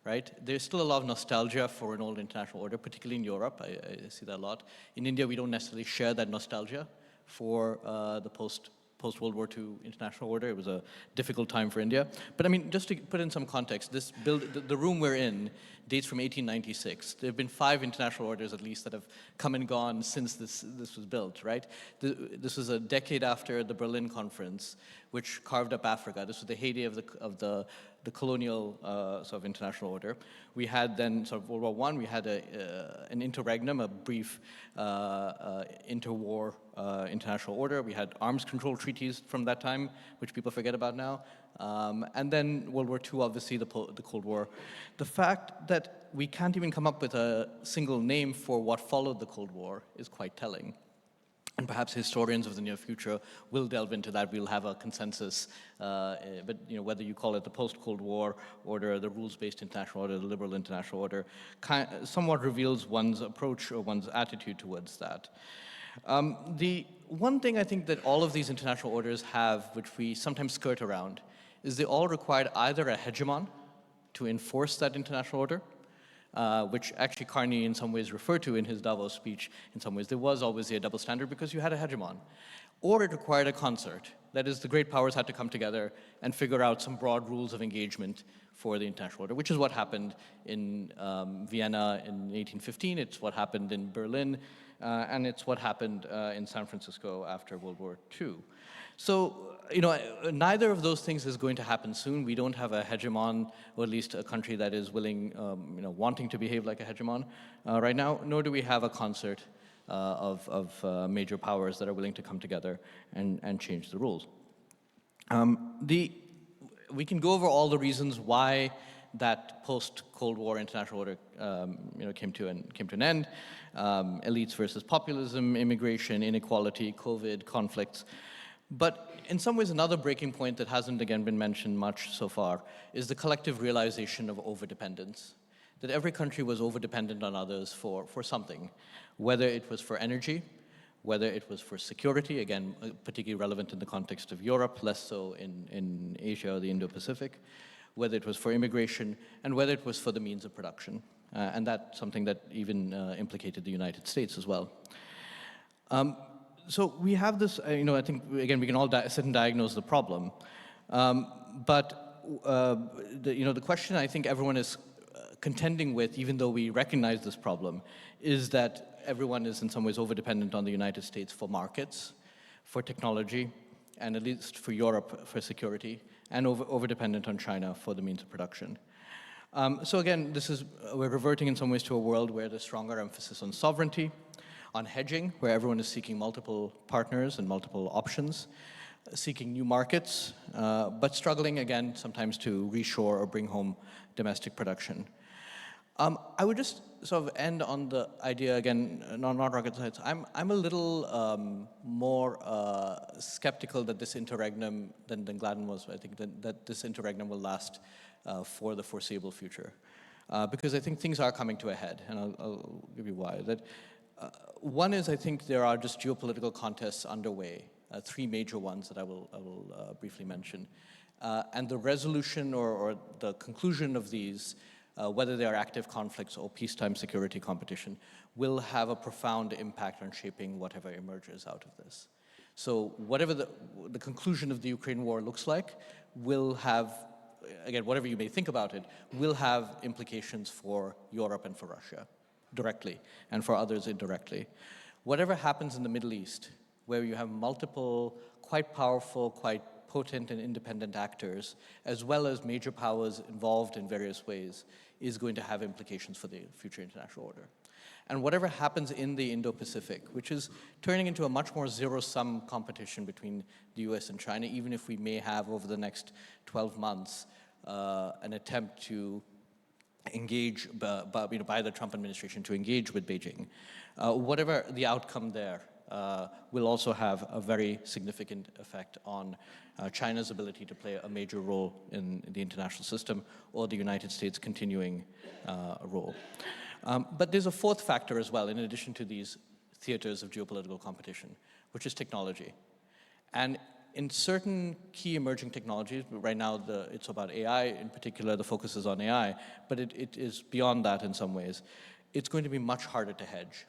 Right? There's still a lot of nostalgia for an old international order, particularly in Europe. I see that a lot. In India, we don't necessarily share that nostalgia for the post-World War II international order. It was a difficult time for India. But I mean, just to put in some context, the room we're in dates from 1896. There have been 5 international orders at least that have come and gone since this was built, right? This was a decade after the Berlin Conference, which carved up Africa. This was the heyday of the colonial sort of international order. We had then sort of World War I, we had an interregnum, a brief interwar international order. We had arms control treaties from that time, which people forget about now. And then World War II, obviously the Cold War. The fact that we can't even come up with a single name for what followed the Cold War is quite telling. And perhaps historians of the near future will delve into that. We'll have a consensus, but whether you call it the post-Cold War order, the rules-based international order, the liberal international order, somewhat reveals one's approach or one's attitude towards that. The one thing I think that all of these international orders have, which we sometimes skirt around, is they all required either a hegemon to enforce that international order, which actually Carney in some ways referred to in his Davos speech. In some ways, there was always a double standard because you had a hegemon. Or it required a concert. That is, the great powers had to come together and figure out some broad rules of engagement for the international order, which is what happened in Vienna in 1815. It's what happened in Berlin, and it's what happened in San Francisco after World War II. So, neither of those things is going to happen soon. We don't have a hegemon, or at least a country that is willing, wanting to behave like a hegemon right now, nor do we have a concert of major powers that are willing to come together and change the rules. We can go over all the reasons why that post-Cold War international order came to an end. Elites versus populism, immigration, inequality, COVID, conflicts. But in some ways, another breaking point that hasn't, again, been mentioned much so far is the collective realization of overdependence, that every country was overdependent on others for something, whether it was for energy, whether it was for security, again, particularly relevant in the context of Europe, less so in Asia or the Indo-Pacific, whether it was for immigration, and whether it was for the means of production. And that's something that even implicated the United States as well. So we have this, I think, again, we can all sit and diagnose the problem. But the question I think everyone is contending with, even though we recognize this problem, is that everyone is in some ways overdependent on the United States for markets, for technology, and at least for Europe for security, and overdependent on China for the means of production. So again, we're reverting in some ways to a world where there's stronger emphasis on sovereignty, on hedging, where everyone is seeking multiple partners and multiple options, seeking new markets, but struggling again sometimes to reshore or bring home domestic production. I would just sort of end on the idea again, not rocket science. I'm a little more skeptical that this interregnum than Gladden was. I think that this interregnum will last for the foreseeable future, because I think things are coming to a head, and I'll give you why. That one is, I think there are just geopolitical contests underway, three major ones that I will briefly mention, and the resolution or the conclusion of these, whether they are active conflicts or peacetime security competition, will have a profound impact on shaping whatever emerges out of this. So whatever the conclusion of the Ukraine war looks like will have, again, whatever you may think about it, will have implications for Europe and for Russia directly, and for others indirectly. Whatever happens in the Middle East, where you have multiple, quite powerful, quite potent and independent actors, as well as major powers involved in various ways, is going to have implications for the future international order. And whatever happens in the Indo-Pacific, which is turning into a much more zero-sum competition between the US and China, even if we may have over the next 12 months an attempt to engage by the Trump administration to engage with Beijing. Whatever the outcome there will also have a very significant effect on China's ability to play a major role in the international system, or the United States continuing a role. But there's a fourth factor as well, in addition to these theaters of geopolitical competition, which is technology. And in certain key emerging technologies, right now it's about AI, in particular the focus is on AI, but it is beyond that in some ways. It's going to be much harder to hedge.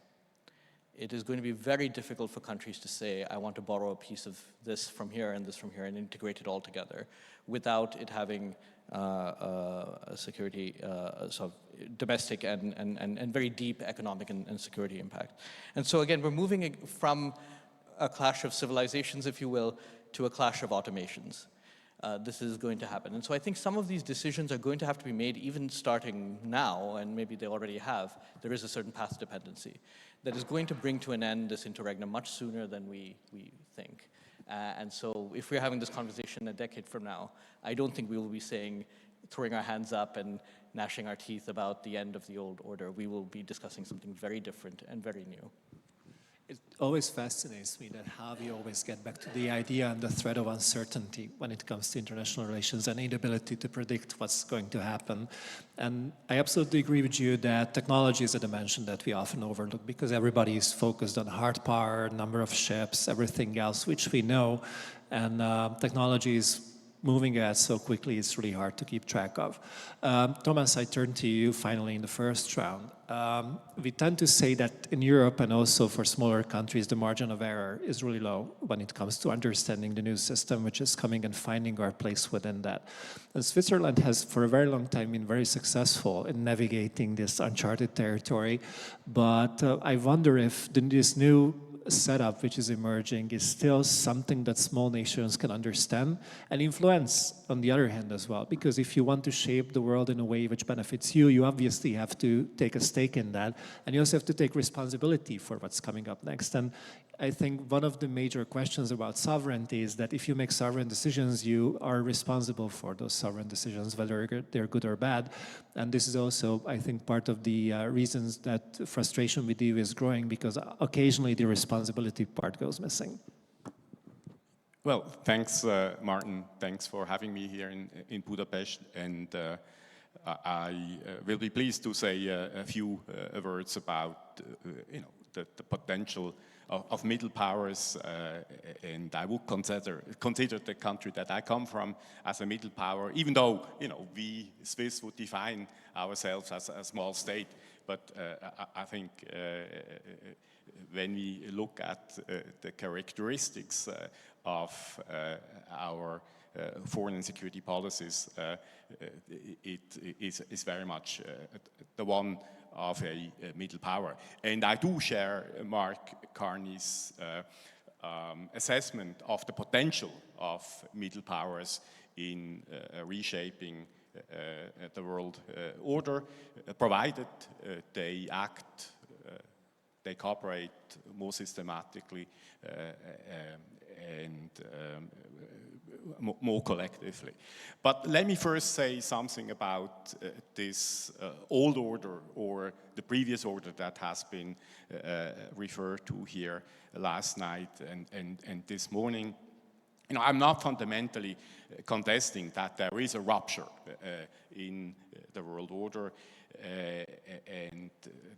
It is going to be very difficult for countries to say, I want to borrow a piece of this from here and this from here and integrate it all together without it having a security, sort of domestic and very deep economic and security impact. And so again, we're moving from a clash of civilizations, if you will, to a clash of automations. This is going to happen. And so I think some of these decisions are going to have to be made even starting now, and maybe they already have. There is a certain path dependency that is going to bring to an end this interregnum much sooner than we think. And so if we're having this conversation a decade from now, I don't think we will be saying, throwing our hands up and gnashing our teeth about the end of the old order. We will be discussing something very different and very new. It always fascinates me that how we always get back to the idea and the threat of uncertainty when it comes to international relations and inability to predict what's going to happen. And I absolutely agree with you that technology is a dimension that we often overlook because everybody is focused on hard power, number of ships, everything else, which we know. And technology is moving ahead so quickly, it's really hard to keep track of. Thomas, I turn to you finally in the first round. We tend to say that in Europe and also for smaller countries, the margin of error is really low when it comes to understanding the new system, which is coming and finding our place within that. And Switzerland has for a very long time been very successful in navigating this uncharted territory. But I wonder if this new setup which is emerging is still something that small nations can understand and influence on the other hand as well, because if you want to shape the world in a way which benefits you, you obviously have to take a stake in that, and you also have to take responsibility for what's coming up next. And I think one of the major questions about sovereignty is that if you make sovereign decisions, you are responsible for those sovereign decisions, whether they're good or bad. And this is also, I think, part of the reasons that frustration with you is growing, because occasionally the responsibility part goes missing. Well, thanks, Martin. Thanks for having me here in Budapest. And I will be pleased to say a few words about the potential of middle powers, and I would consider the country that I come from as a middle power, even though we Swiss would define ourselves as a small state. But I think when we look at the characteristics of our foreign and security policies, it is very much the one of a middle power. And I do share Mark Carney's assessment of the potential of middle powers in reshaping the world order, provided they act, they cooperate more systematically and more collectively. But let me first say something about this old order or the previous order that has been referred to here last night and this morning. You know, I'm not fundamentally contesting that there is a rupture in the world order and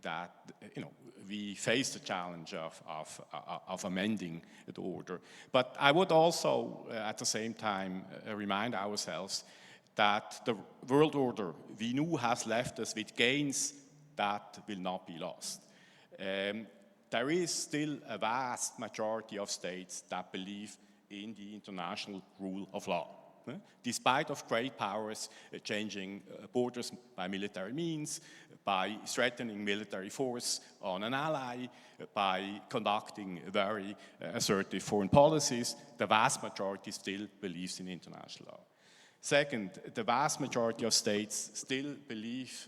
that, you know, we face the challenge of amending the order. But I would also, at the same time, remind ourselves that the world order we knew has left us with gains that will not be lost. There is still a vast majority of states that believe in the international rule of law. Despite of great powers changing borders by military means, by threatening military force on an ally, by conducting very assertive foreign policies, the vast majority still believes in international law. Second, the vast majority of states still believe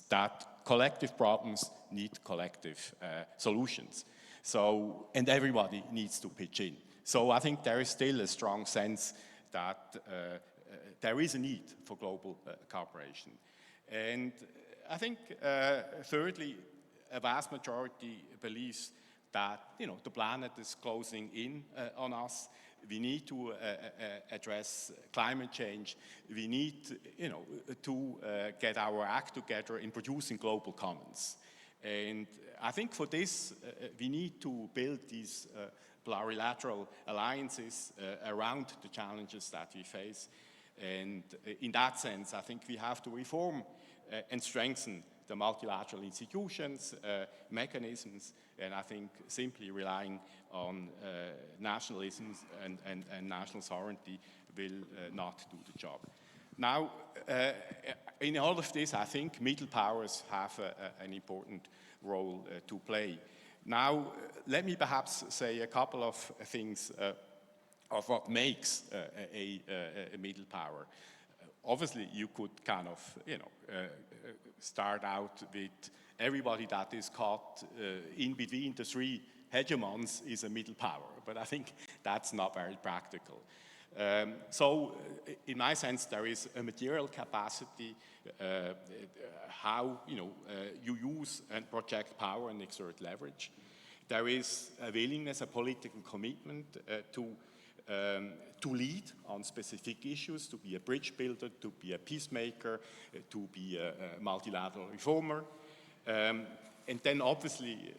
that collective problems need collective solutions. So, and everybody needs to pitch in. So I think there is still a strong sense that there is a need for global cooperation. And I think, thirdly, a vast majority believes that, you know, the planet is closing in on us. We need to address climate change. We need, you know, to get our act together in producing global commons. And I think for this, we need to build these plurilateral alliances around the challenges that we face. And in that sense, I think we have to reform and strengthen the multilateral institutions, mechanisms, and I think simply relying on nationalism and national sovereignty will not do the job. Now, in all of this, I think middle powers have an important role to play. Now, let me perhaps say a couple of things of what makes a middle power. Obviously, you could kind of, you know, start out with everybody that is caught in between the three hegemons is a middle power, but I think that's not very practical. So, in my sense, there is a material capacity, how you use and project power and exert leverage. There is a willingness, a political commitment to lead on specific issues, to be a bridge builder, to be a peacemaker, to be a multilateral reformer. And then obviously,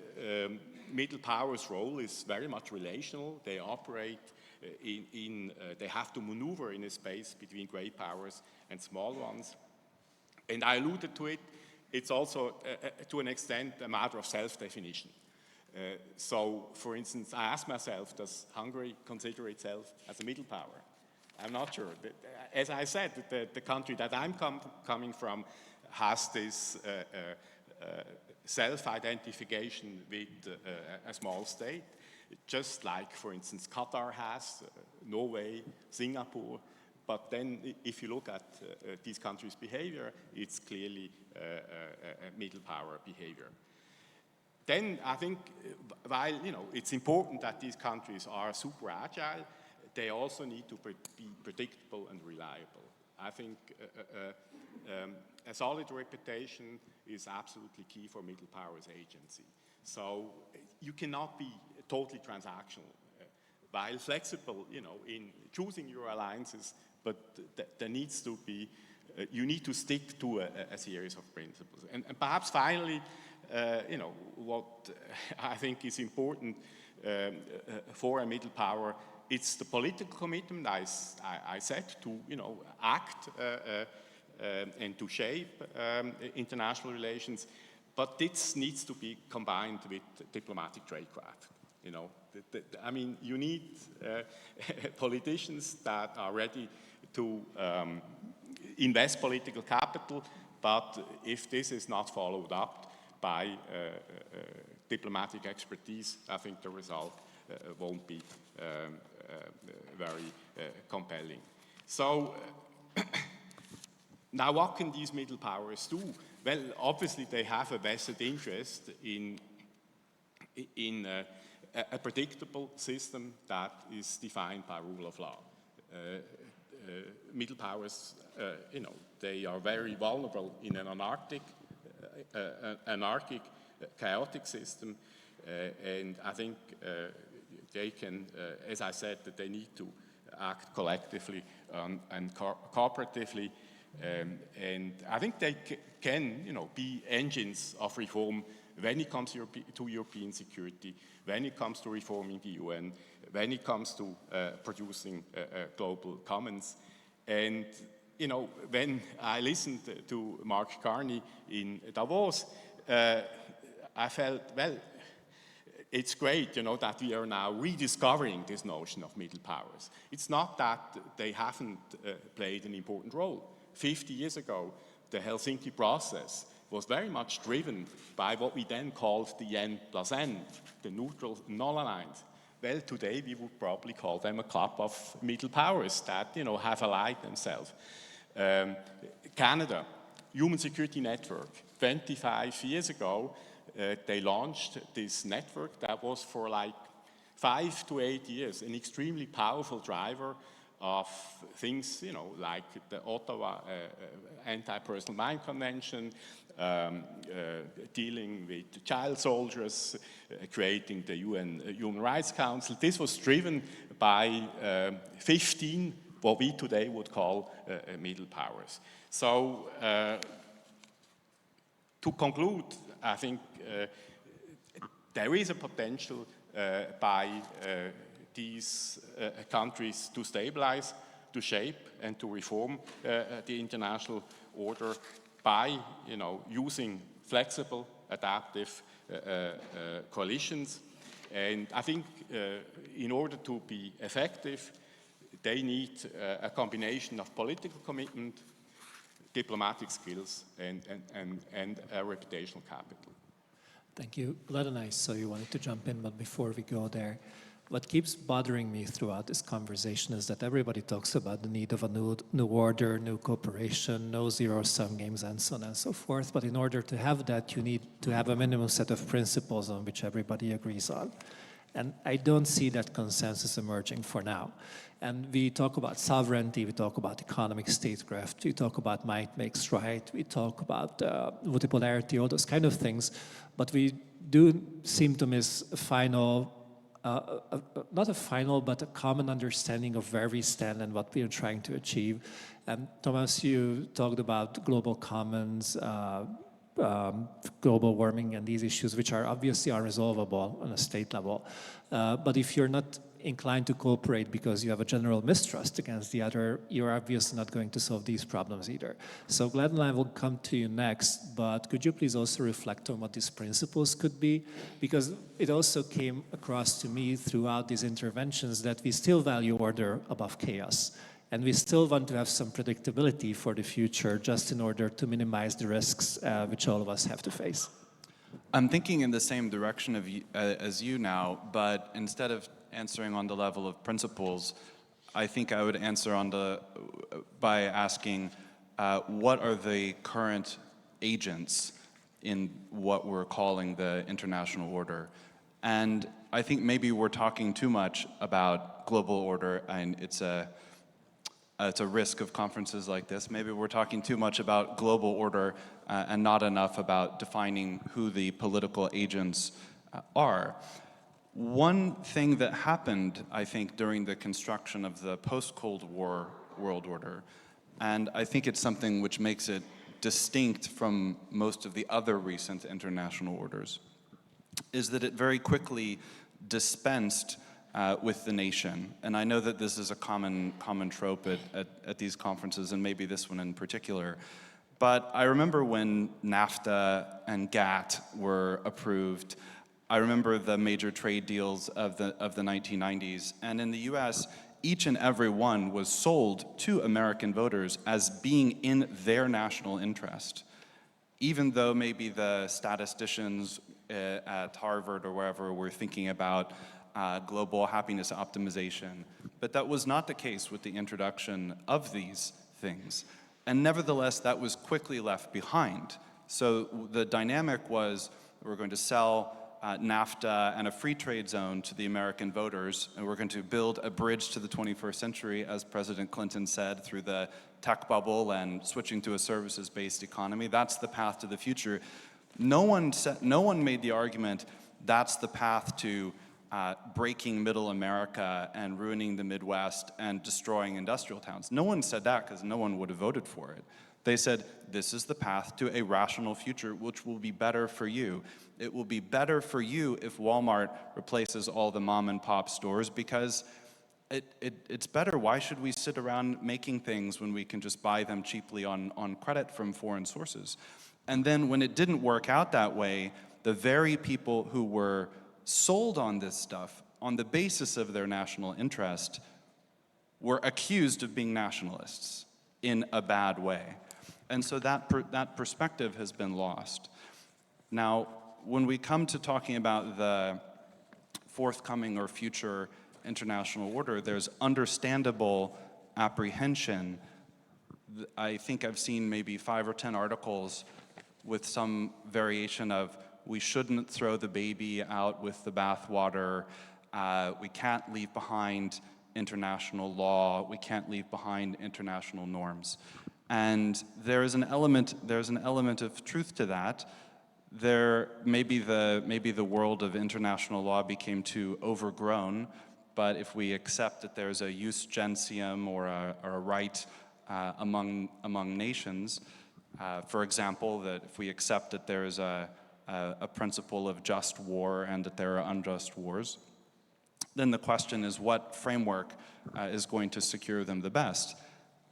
middle powers' role is very much relational. They operate they have to maneuver in a space between great powers and small ones. And I alluded to it, it's also, to an extent, a matter of self-definition. So, for instance, I ask myself, does Hungary consider itself as a middle power? I'm not sure. As I said, the country that I'm coming from has this self-identification with a small state, just like, for instance, Qatar has, Norway, Singapore. But then if you look at these countries' behavior, it's clearly a middle power behavior. Then I think while it's important that these countries are super agile, they also need to be predictable and reliable. I think a solid reputation is absolutely key for middle powers agency. So you cannot be totally transactional. While flexible, in choosing your alliances, but there needs to be, you need to stick to a series of principles. And perhaps finally, what I think is important for a middle power, it's the political commitment, I said, to act and to shape international relations, but this needs to be combined with diplomatic tradecraft. I mean, you need politicians that are ready to invest political capital, but if this is not followed up by diplomatic expertise, I think the result won't be very compelling. So now what can these middle powers do? Well, obviously they have a vested interest in a predictable system that is defined by rule of law. middle powers, they are very vulnerable in an anarchic, chaotic system, and I think they can, as I said, that they need to act collectively and cooperatively, and I think they can, be engines of reform when it comes to European security, when it comes to reforming the UN, when it comes to producing global commons. And, when I listened to Mark Carney in Davos, I felt, well, it's great, that we are now rediscovering this notion of middle powers. It's not that they haven't played an important role. 50 years ago, the Helsinki process was very much driven by what we then called the N+N, the neutral non-aligned. Well, today we would probably call them a club of middle powers that, have allied themselves. Canada, Human Security Network, 25 years ago, they launched this network that was for like 5 to 8 years an extremely powerful driver of things, like the Ottawa Anti-Personal Mine Convention, dealing with child soldiers, creating the UN Human Rights Council. This was driven by 15, what we today would call middle powers. So, to conclude, I think there is a potential by these countries to stabilize, to shape, and to reform the international order by, using flexible, adaptive coalitions. And I think in order to be effective, they need a combination of political commitment, diplomatic skills, and a reputational capital. Thank you. Vlad and I saw you wanted to jump in, but before we go there, what keeps bothering me throughout this conversation is that everybody talks about the need of a new order, new cooperation, no zero-sum games, and so on and so forth. But in order to have that, you need to have a minimum set of principles on which everybody agrees on. And I don't see that consensus emerging for now. And we talk about sovereignty, we talk about economic statecraft, we talk about might makes right, we talk about multipolarity, all those kind of things. But we do seem to miss a final, not a final, but a common understanding of where we stand and what we are trying to achieve. And Thomas, you talked about global commons, global warming and these issues, which are obviously unresolvable on a state level. But if you're not inclined to cooperate because you have a general mistrust against the other, you're obviously not going to solve these problems either. So Glenn and I will come to you next, but could you please also reflect on what these principles could be? Because it also came across to me throughout these interventions that we still value order above chaos. And we still want to have some predictability for the future just in order to minimize the risks which all of us have to face. I'm thinking in the same direction as you now, but instead of answering on the level of principles, I think I would answer by asking what are the current agents in what we're calling the international order. And I think maybe we're talking too much about global order, and it's a risk of conferences like this. Maybe we're talking too much about global order and not enough about defining who the political agents are. One thing that happened, I think, during the construction of the post-Cold War world order, and I think it's something which makes it distinct from most of the other recent international orders, is that it very quickly dispensed with the nation. And I know that this is a common trope at these conferences, and maybe this one in particular. But I remember when NAFTA and GATT were approved, I remember the major trade deals of the 1990s. And in the US, each and every one was sold to American voters as being in their national interest. Even though maybe the statisticians at Harvard or wherever were thinking about global happiness optimization. But that was not the case with the introduction of these things. And nevertheless, that was quickly left behind. So the dynamic was we're going to sell NAFTA and a free trade zone to the American voters, and we're going to build a bridge to the 21st century, as President Clinton said, through the tech bubble and switching to a services-based economy. That's the path to the future. No one made the argument that's the path to breaking middle America and ruining the Midwest and destroying industrial towns. No one said that because no one would have voted for it. They said, this is the path to a rational future, which will be better for you. It will be better for you if Walmart replaces all the mom and pop stores, because it's better. Why should we sit around making things when we can just buy them cheaply on credit from foreign sources? And then when it didn't work out that way, the very people who were sold on this stuff on the basis of their national interest were accused of being nationalists in a bad way. And so that perspective has been lost. Now, when we come to talking about the forthcoming or future international order, there's understandable apprehension. I think I've seen maybe 5 or 10 articles with some variation of, we shouldn't throw the baby out with the bathwater, we can't leave behind international law, we can't leave behind international norms. And there's an element of truth to that. Maybe the world of international law became too overgrown, but if we accept that there's a jus gentium or a right among nations, for example, that if we accept that there is a principle of just war and that there are unjust wars, then the question is what framework is going to secure them the best?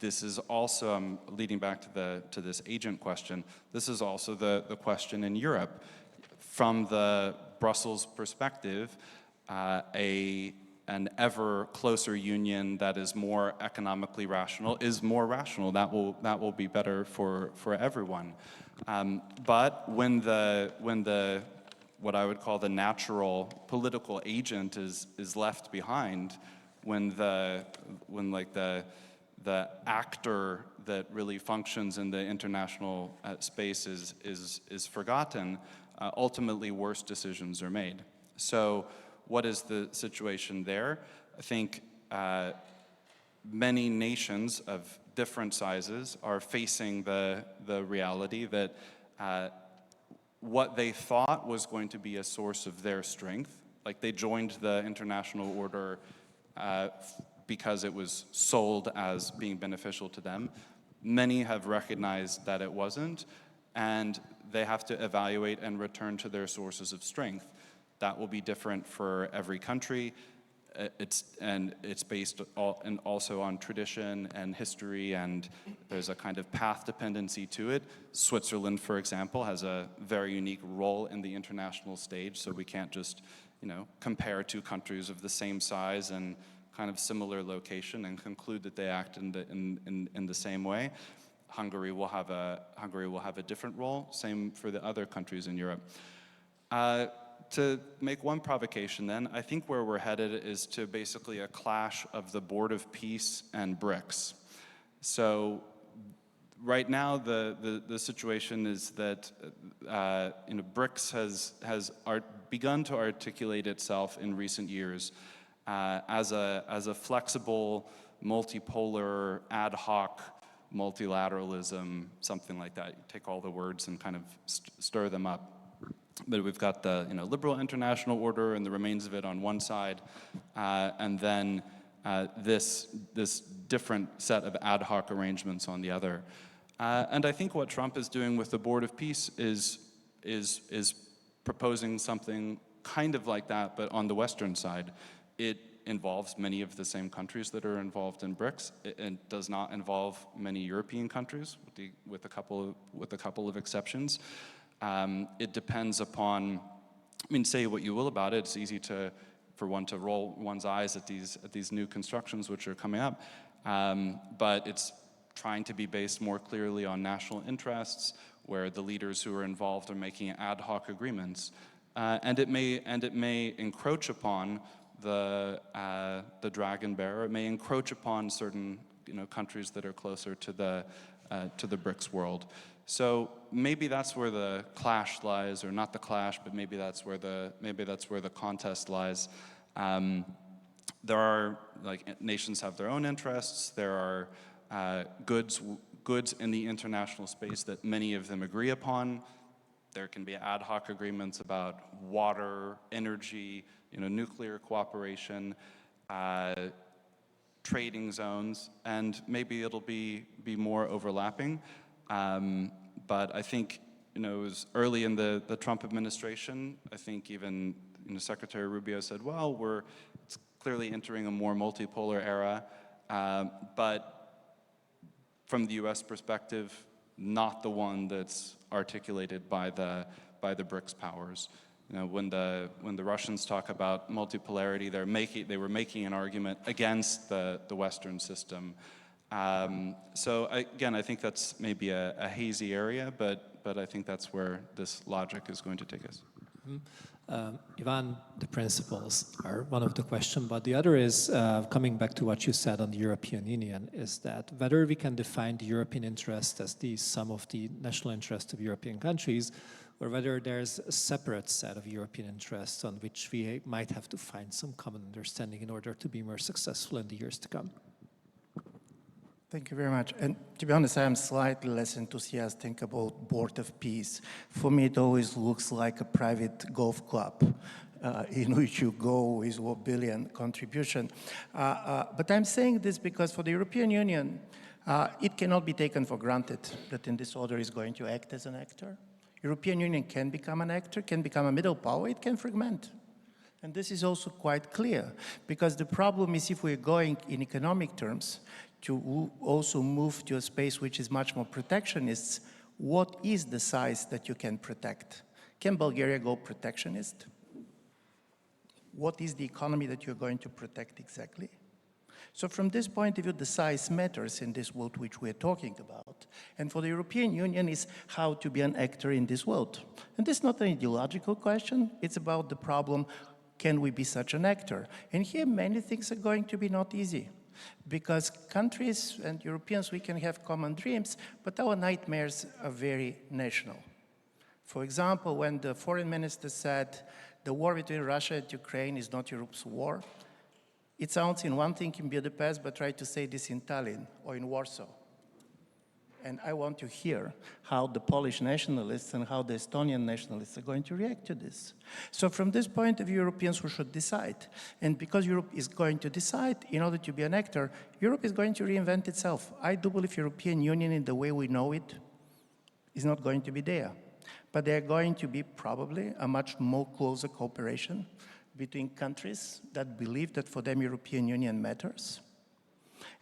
This is also, leading back to this agent question, this is also the question in Europe. From the Brussels perspective, an ever closer union that is more economically rational is more rational. That will be better for everyone. But when the what I would call the natural political agent is left behind, when the actor that really functions in the international space is forgotten, ultimately worse decisions are made. So what is the situation there? I think many nations of different sizes are facing the reality that what they thought was going to be a source of their strength, like they joined the international order because it was sold as being beneficial to them. Many have recognized that it wasn't, and they have to evaluate and return to their sources of strength. That will be different for every country. It's based also on tradition and history, and there's a kind of path dependency to it. Switzerland, for example, has a very unique role in the international stage, so we can't just, compare two countries of the same size and kind of similar location and conclude that they act in the same way. Hungary will have a different role. Same for the other countries in Europe. To make one provocation then, I think where we're headed is to basically a clash of the Board of Peace and BRICS. So right now the situation is that BRICS has begun to articulate itself in recent years as a flexible, multipolar, ad hoc multilateralism, something like that. You take all the words and kind of stir them up. But we've got the liberal international order and the remains of it on one side, and then this different set of ad hoc arrangements on the other. And I think what Trump is doing with the Board of Peace is proposing something kind of like that, but on the Western side. It involves many of the same countries that are involved in BRICS. It does not involve many European countries, with a couple of exceptions. It depends upon, say what you will about it, it's easy for one to roll one's eyes at these new constructions which are coming up, but it's trying to be based more clearly on national interests, where the leaders who are involved are making ad hoc agreements, and it may encroach upon the dragon bearer. It may encroach upon certain countries that are closer to the BRICS world. So maybe that's where the clash lies, or not the clash, but maybe that's where the contest lies. There are, like, nations have their own interests. There are goods in the international space that many of them agree upon. There can be ad hoc agreements about water, energy, nuclear cooperation, trading zones, and maybe it'll be more overlapping. But I think, it was early in the Trump administration. I think even Secretary Rubio said, well, it's clearly entering a more multipolar era, but from the US perspective, not the one that's articulated by the BRICS powers. When the Russians talk about multipolarity, they were making an argument against the Western system. So again, I think that's maybe a hazy area, but I think that's where this logic is going to take us. Ivan, the principles are one of the questions, but the other is, coming back to what you said on the European Union, is that whether we can define the European interest as the sum of the national interests of European countries, or whether there's a separate set of European interests on which we might have to find some common understanding in order to be more successful in the years to come. Thank you very much. And to be honest, I am slightly less enthusiastic about Board of Peace. For me, it always looks like a private golf club in which you go with $1 billion contribution. But I'm saying this because for the European Union, it cannot be taken for granted that in this order is going to act as an actor. European Union can become an actor, can become a middle power, it can fragment. And this is also quite clear, because the problem is if we're going in economic terms to also move to a space which is much more protectionist, what is the size that you can protect? Can Bulgaria go protectionist? What is the economy that you're going to protect exactly? So from this point of view, the size matters in this world which we're talking about. And for the European Union is how to be an actor in this world. And this is not an ideological question, it's about the problem, can we be such an actor? And here many things are going to be not easy. Because countries and Europeans, we can have common dreams, but our nightmares are very national. For example, when the foreign minister said the war between Russia and Ukraine is not Europe's war, it sounds in one thing in Budapest, but try to say this in Tallinn or in Warsaw. And I want to hear how the Polish nationalists and how the Estonian nationalists are going to react to this. So from this point of view, Europeans who should decide. And because Europe is going to decide, in order to be an actor, Europe is going to reinvent itself. I do believe European Union in the way we know it is not going to be there. But there are going to be probably a much more closer cooperation between countries that believe that for them European Union matters.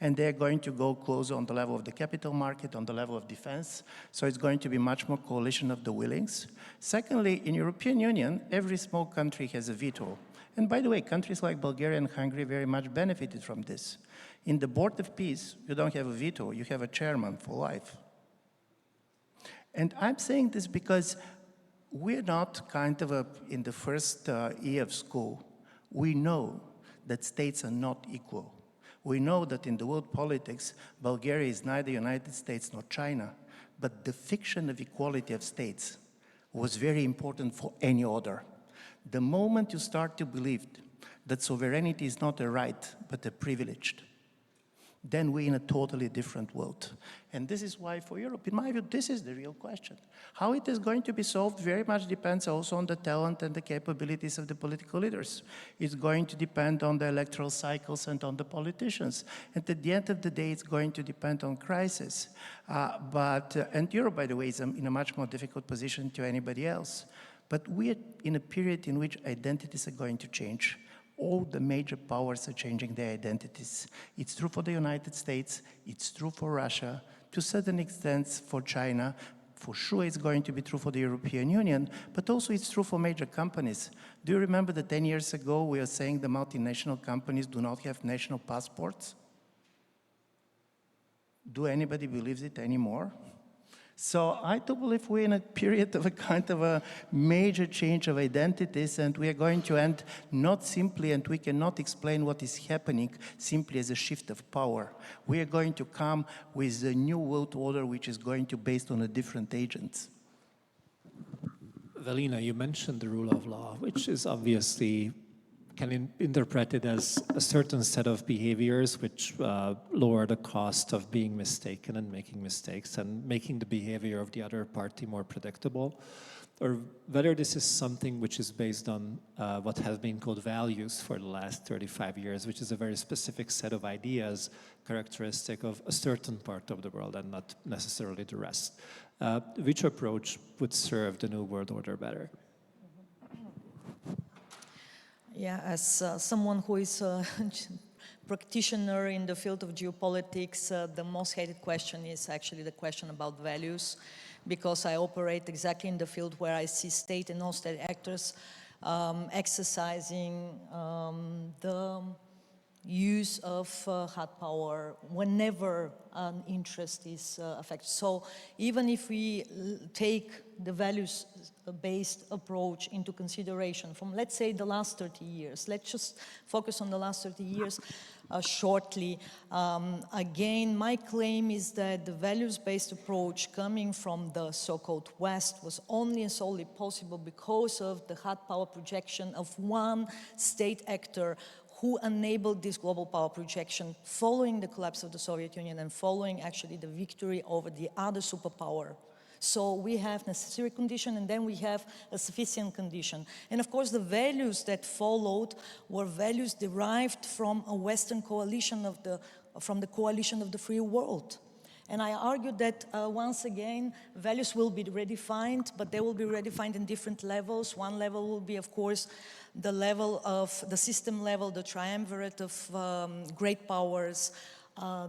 And they're going to go closer on the level of the capital market, on the level of defense. So it's going to be much more coalition of the willings. Secondly, in European Union, every small country has a veto. And by the way, countries like Bulgaria and Hungary very much benefited from this. In the Board of Peace, you don't have a veto, you have a chairman for life. And I'm saying this because we're not kind of in the first year of school. We know that states are not equal. We know that in the world politics, Bulgaria is neither United States nor China, but the fiction of equality of states was very important for any order. The moment you start to believe that sovereignty is not a right, but a privilege, then we're in a totally different world. And this is why for Europe, in my view, this is the real question. How it is going to be solved very much depends also on the talent and the capabilities of the political leaders. It's going to depend on the electoral cycles and on the politicians. And at the end of the day, it's going to depend on crisis. And Europe, by the way, is in a much more difficult position to anybody else. But we're in a period in which identities are going to change. All the major powers are changing their identities. It's true for the United States, it's true for Russia, to a certain extent for China, for sure it's going to be true for the European Union, but also it's true for major companies. Do you remember that 10 years ago we were saying the multinational companies do not have national passports? Do anybody believe it anymore? So I do believe we're in a period of a kind of a major change of identities, and we are going to end not simply, and we cannot explain what is happening simply as a shift of power. We are going to come with a new world order which is going to be based on a different agents. Velina, you mentioned the rule of law, which is obviously can interpret it as a certain set of behaviors which lower the cost of being mistaken and making mistakes and making the behavior of the other party more predictable, or whether this is something which is based on what has been called values for the last 35 years, which is a very specific set of ideas characteristic of a certain part of the world and not necessarily the rest. Which approach would serve the New World Order better? Yeah, as someone who is a practitioner in the field of geopolitics, the most hated question is actually the question about values, because I operate exactly in the field where I see state and non-state actors exercising the use of hard power whenever an interest is affected. So even if we take the values-based approach into consideration from, let's say, the last 30 years, let's just focus on the last 30 years shortly. Again, my claim is that the values-based approach coming from the so-called West was only and solely possible because of the hard power projection of one state actor who enabled this global power projection following the collapse of the Soviet Union and following actually the victory over the other superpower. So we have necessary condition, and then we have a sufficient condition. And of course, the values that followed were values derived from a Western coalition from the coalition of the free world. And I argue that, once again, values will be redefined, but they will be redefined in different levels. One level will be, of course, the level of the system level, the triumvirate of great powers.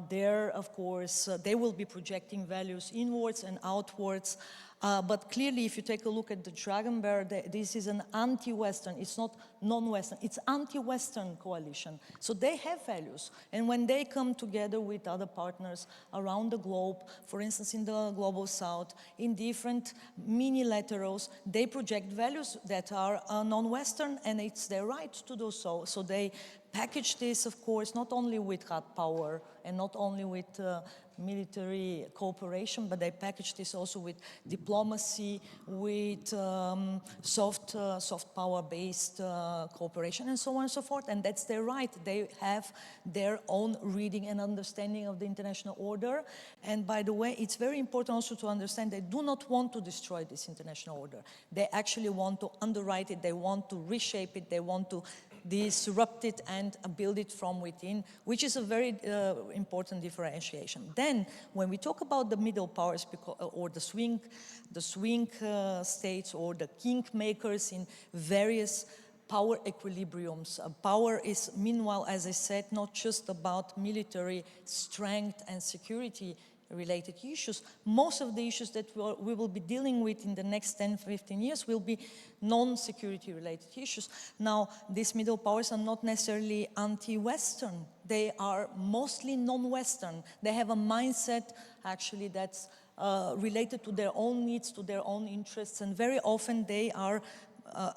There, of course, they will be projecting values inwards and outwards. But clearly, if you take a look at the Dragon Bear, this is an anti-Western, it's not non-Western, it's anti-Western coalition. So they have values. And when they come together with other partners around the globe, for instance, in the Global South, in different mini-laterals, they project values that are non-Western, and it's their right to do so. So they package this, of course, not only with hard power and not only with military cooperation, but they package this also with diplomacy, with soft power-based cooperation, and so on and so forth. And that's their right. They have their own reading and understanding of the international order. And by the way, it's very important also to understand they do not want to destroy this international order. They actually want to underwrite it. They want to reshape it. They want to disrupt it and build it from within, which is a very important differentiation. Then, when we talk about the middle powers or the swing states or the king makers in various power equilibriums. Power is, meanwhile, as I said, not just about military strength and security related issues. Most of the issues that we will be dealing with in the next 10, 15 years will be non-security related issues. Now, these middle powers are not necessarily anti-Western. They are mostly non-Western. They have a mindset, actually, that's related to their own needs, to their own interests, and very often they are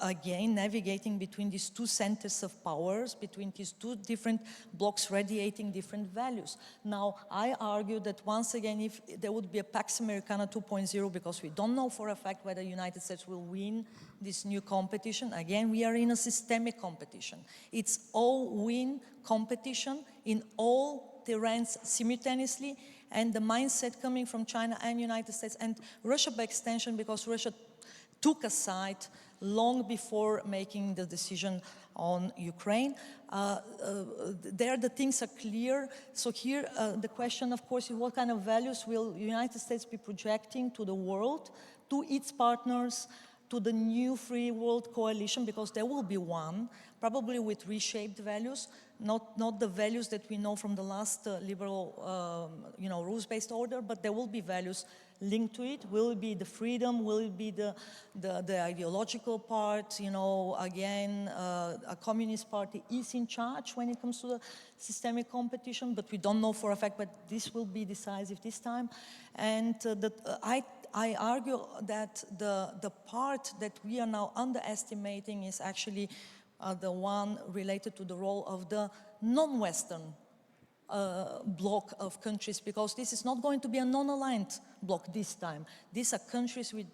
again, navigating between these two centers of powers, between these two different blocks radiating different values. Now, I argue that once again, if there would be a Pax Americana 2.0, because we don't know for a fact whether the United States will win this new competition, again, we are in a systemic competition. It's all-win competition in all terrains simultaneously, and the mindset coming from China and United States, and Russia by extension, because Russia took a side long before making the decision on Ukraine. There the things are clear. So here the question, of course, is what kind of values will the United States be projecting to the world, to its partners, to the new free world coalition, because there will be one, probably with reshaped values, not the values that we know from the last liberal, rules-based order, but there will be values linked to it. Will it be the freedom? Will it be the ideological part? Again, a communist party is in charge when it comes to the systemic competition, but we don't know for a fact, but this will be decisive this time. And I argue that the part that we are now underestimating is actually the one related to the role of the non-Western bloc of countries, because this is not going to be a non-aligned bloc this time. These are countries with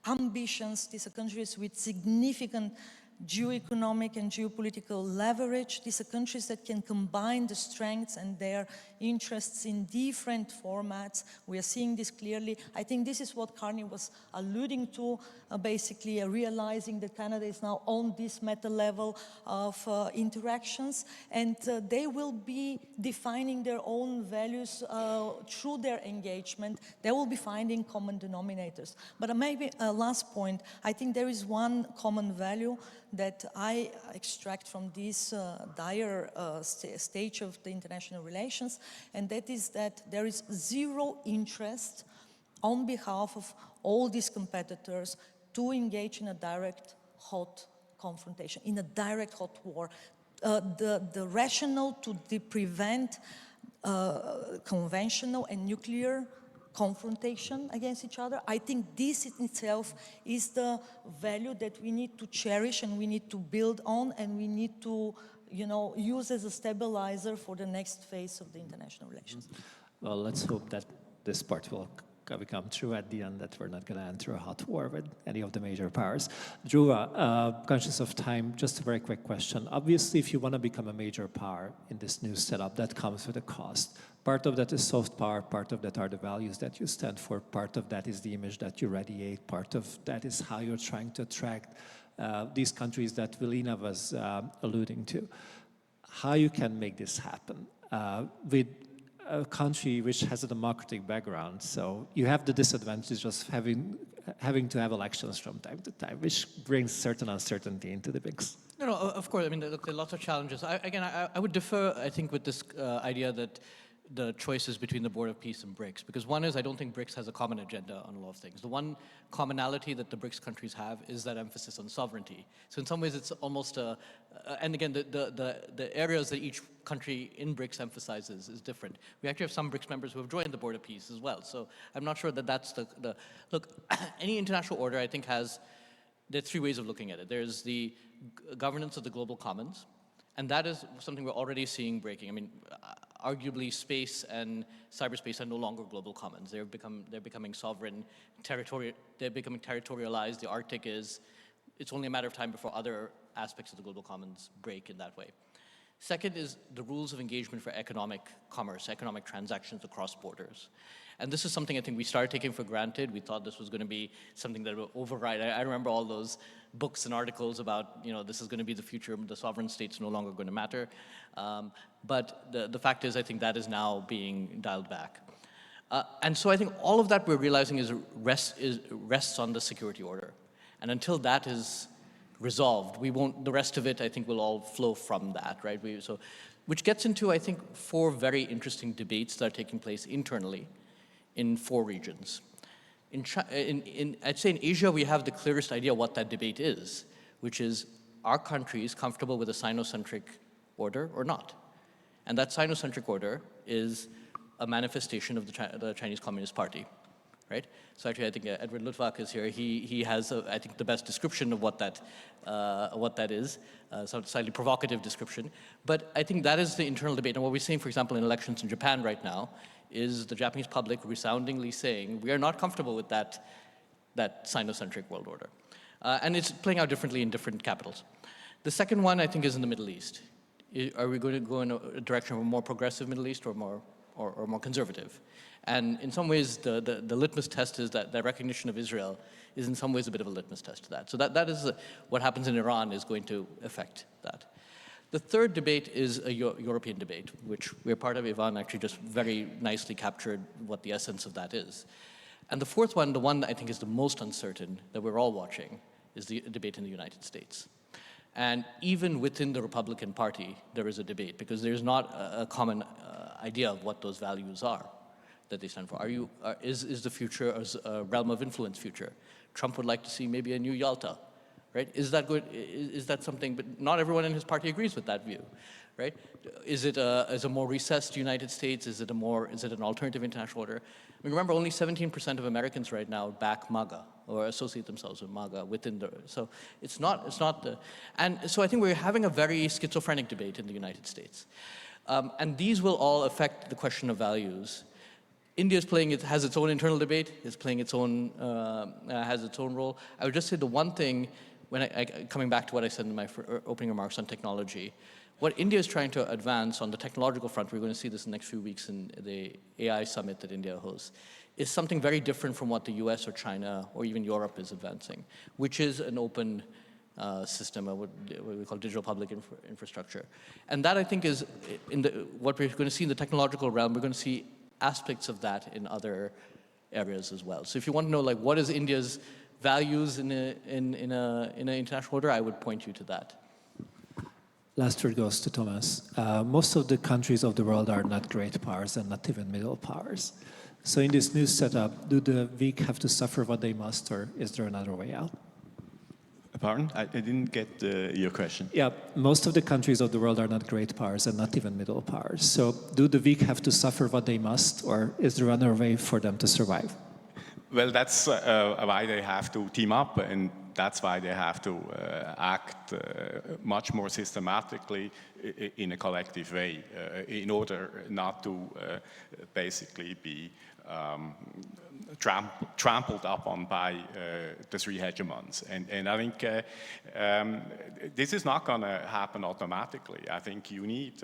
ambitions, these are countries with significant geoeconomic and geopolitical leverage. These are countries that can combine the strengths and their interests in different formats. We are seeing this clearly. I think this is what Carney was alluding to, basically realizing that Canada is now on this meta level of interactions, and they will be defining their own values through their engagement. They will be finding common denominators. But maybe a last point, I think there is one common value that I extract from this dire stage of the international relations, and that is that there is zero interest on behalf of all these competitors to engage in a direct hot confrontation, in a direct hot war. The rationale to prevent conventional and nuclear confrontation against each other, I think this in itself is the value that we need to cherish and we need to build on, and we need to, use as a stabilizer for the next phase of the international relations. Well, let's hope that this part will become true at the end, that we're not going to enter a hot war with any of the major powers. Dhruva, conscious of time, just a very quick question. Obviously, if you want to become a major power in this new setup, that comes with a cost. Part of that is soft power, part of that are the values that you stand for, part of that is the image that you radiate, part of that is how you're trying to attract these countries that Velina was alluding to. How you can make this happen with a country which has a democratic background, so you have the disadvantage of having to have elections from time to time, which brings certain uncertainty into the mix. No, of course. I mean, look, there are lots of challenges. I would defer, I think, with this idea that the choices between the Board of Peace and BRICS, because one is I don't think BRICS has a common agenda on a lot of things. The one commonality that the BRICS countries have is that emphasis on sovereignty. So in some ways it's almost and again, the areas that each country in BRICS emphasizes is different. We actually have some BRICS members who have joined the Board of Peace as well. So I'm not sure that that's look, any international order I think there are three ways of looking at it. There's the governance of the global commons, and that is something we're already seeing breaking. I mean, arguably space and cyberspace are no longer global commons. They're becoming sovereign, they're becoming territorialized. The Arctic is, it's only a matter of time before other aspects of the global commons break in that way. Second is the rules of engagement for economic commerce, economic transactions across borders. And this is something I think we started taking for granted. We thought this was going to be something that would override. I remember all those books and articles about, this is going to be the future, the sovereign state's no longer going to matter. But the fact is, I think that is now being dialed back. And so I think all of that we're realizing rests on the security order. And until that is resolved, the rest of it, I think, will all flow from that, right? Which gets into, I think, 4 very interesting debates that are taking place internally in 4 regions. I'd say in Asia, we have the clearest idea what that debate is, which is, are countries comfortable with a Sinocentric order or not? And that Sinocentric order is a manifestation of the Chinese Communist Party, right? So actually, I think Edward Luttwak is here. He has, I think, the best description of what that is, slightly provocative description. But I think that is the internal debate. And what we're seeing, for example, in elections in Japan right now, is the Japanese public resoundingly saying, we are not comfortable with that Sinocentric world order. And it's playing out differently in different capitals. The second one, I think, is in the Middle East. Are we going to go in a direction of a more progressive Middle East or more conservative? And in some ways, the litmus test is that recognition of Israel is in some ways a bit of a litmus test to that. So that is what happens in Iran is going to affect that. The third debate is a European debate, which we're part of. Ivan actually just very nicely captured what the essence of that is. And the fourth one, the one that I think is the most uncertain that we're all watching, is the debate in the United States. And even within the Republican Party, there is a debate, because there's not a common idea of what those values are that they stand for. Is the future a realm of influence future? Trump would like to see maybe a new Yalta, right? Is that good? Is that something? But not everyone in his party agrees with that view, right? Is it a more recessed United States? Is it an alternative international order? I mean, remember, only 17% of Americans right now back MAGA or associate themselves with MAGA within the, so it's not the, and so I think we're having a very schizophrenic debate in the United States. And these will all affect the question of values. India is playing, it has its own internal debate, is playing its own, has its own role. I would just say the one thing, when coming back to what I said in my opening remarks on technology, what India is trying to advance on the technological front, we're going to see this in the next few weeks in the AI summit that India hosts, is something very different from what the US or China or even Europe is advancing, which is an open system, what we call digital public infrastructure. And that, I think, is what we're going to see in the technological realm. We're going to see aspects of that in other areas as well. So if you want to know, like, what is India's values in an international order, I would point you to that. Last word goes to Thomas. Most of the countries of the world are not great powers and not even middle powers. So in this new setup, do the weak have to suffer what they must, or is there another way out? Pardon? I didn't get your question. Yeah, most of the countries of the world are not great powers and not even middle powers. So do the weak have to suffer what they must, or is there another way for them to survive? Well, that's why they have to team up, and that's why they have to act much more systematically in a collective way in order not to basically be trampled upon by the three hegemons. And I think this is not going to happen automatically. I think you need,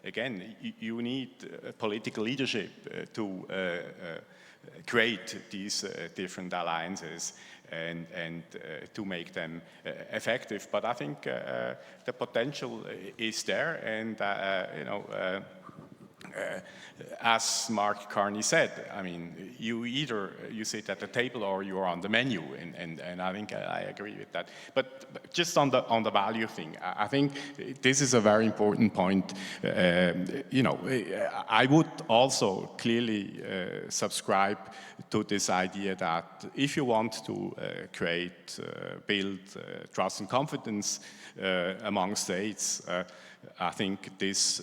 again, you need political leadership to create these different alliances and to make them effective. But I think the potential is there, and as Mark Carney said, I mean, you sit at the table or you're on the menu, and I think I agree with that. But just on the value thing, I think this is a very important point. I would also clearly subscribe to this idea that if you want to build trust and confidence among states, I think this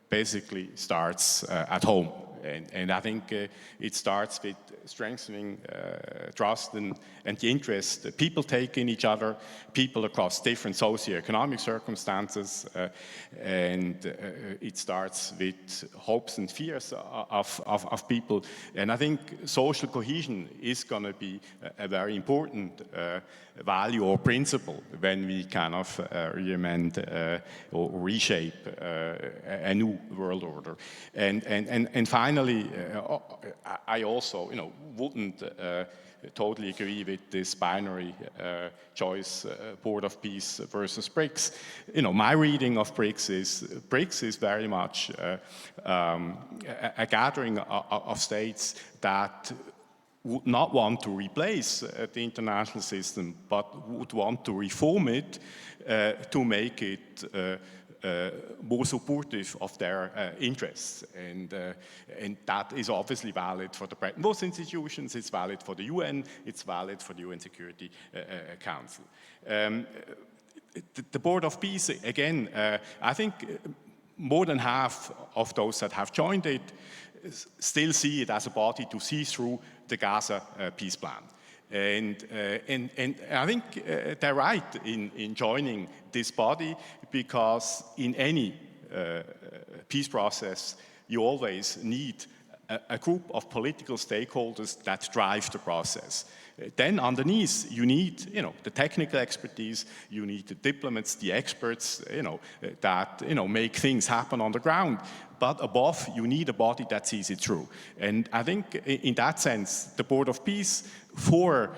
basically starts at home. And I think it starts with strengthening trust and the interest that people take in each other, people across different socioeconomic circumstances, and it starts with hopes and fears of people. And I think social cohesion is going to be a very important value or principle when we kind of re-amend or reshape a new world order. And finally, I also, wouldn't totally agree with this binary choice, Board of Peace versus BRICS. My reading of BRICS is very much a gathering of states that would not want to replace the international system, but would want to reform it to make it more supportive of their interests. And that is obviously valid for the Bretton Woods institutions, it's valid for the UN, it's valid for the UN Security Council. The Board of Peace, again, I think more than half of those that have joined it still see it as a body to see through the Gaza peace plan. And I think they're right in joining this body, because in any peace process, you always need a group of political stakeholders that drive the process. Then underneath, you need, the technical expertise, you need the diplomats, the experts, that, make things happen on the ground. But above, you need a body that sees it through. And I think in that sense, the Board of Peace for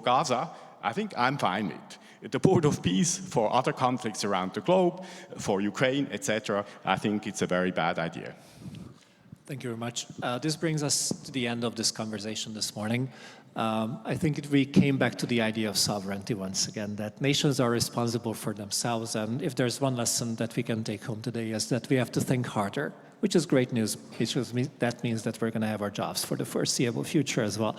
Gaza, I think I'm fine with. The Board of Peace for other conflicts around the globe, for Ukraine, etc., I think it's a very bad idea. Thank you very much. This brings us to the end of this conversation this morning. I think we came back to the idea of sovereignty once again, that nations are responsible for themselves. And if there's one lesson that we can take home today, is that we have to think harder, which is great news, because that means that we're going to have our jobs for the foreseeable future as well.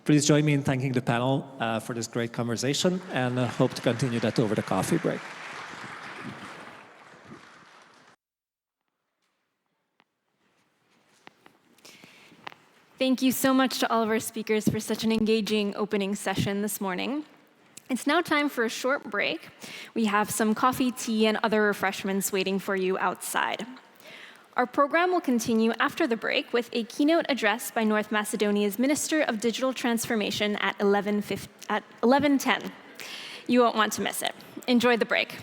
Please join me in thanking the panel for this great conversation, and hope to continue that over the coffee break. Thank you so much to all of our speakers for such an engaging opening session this morning. It's now time for a short break. We have some coffee, tea, and other refreshments waiting for you outside. Our program will continue after the break with a keynote address by North Macedonia's Minister of Digital Transformation at 11:10. You won't want to miss it. Enjoy the break.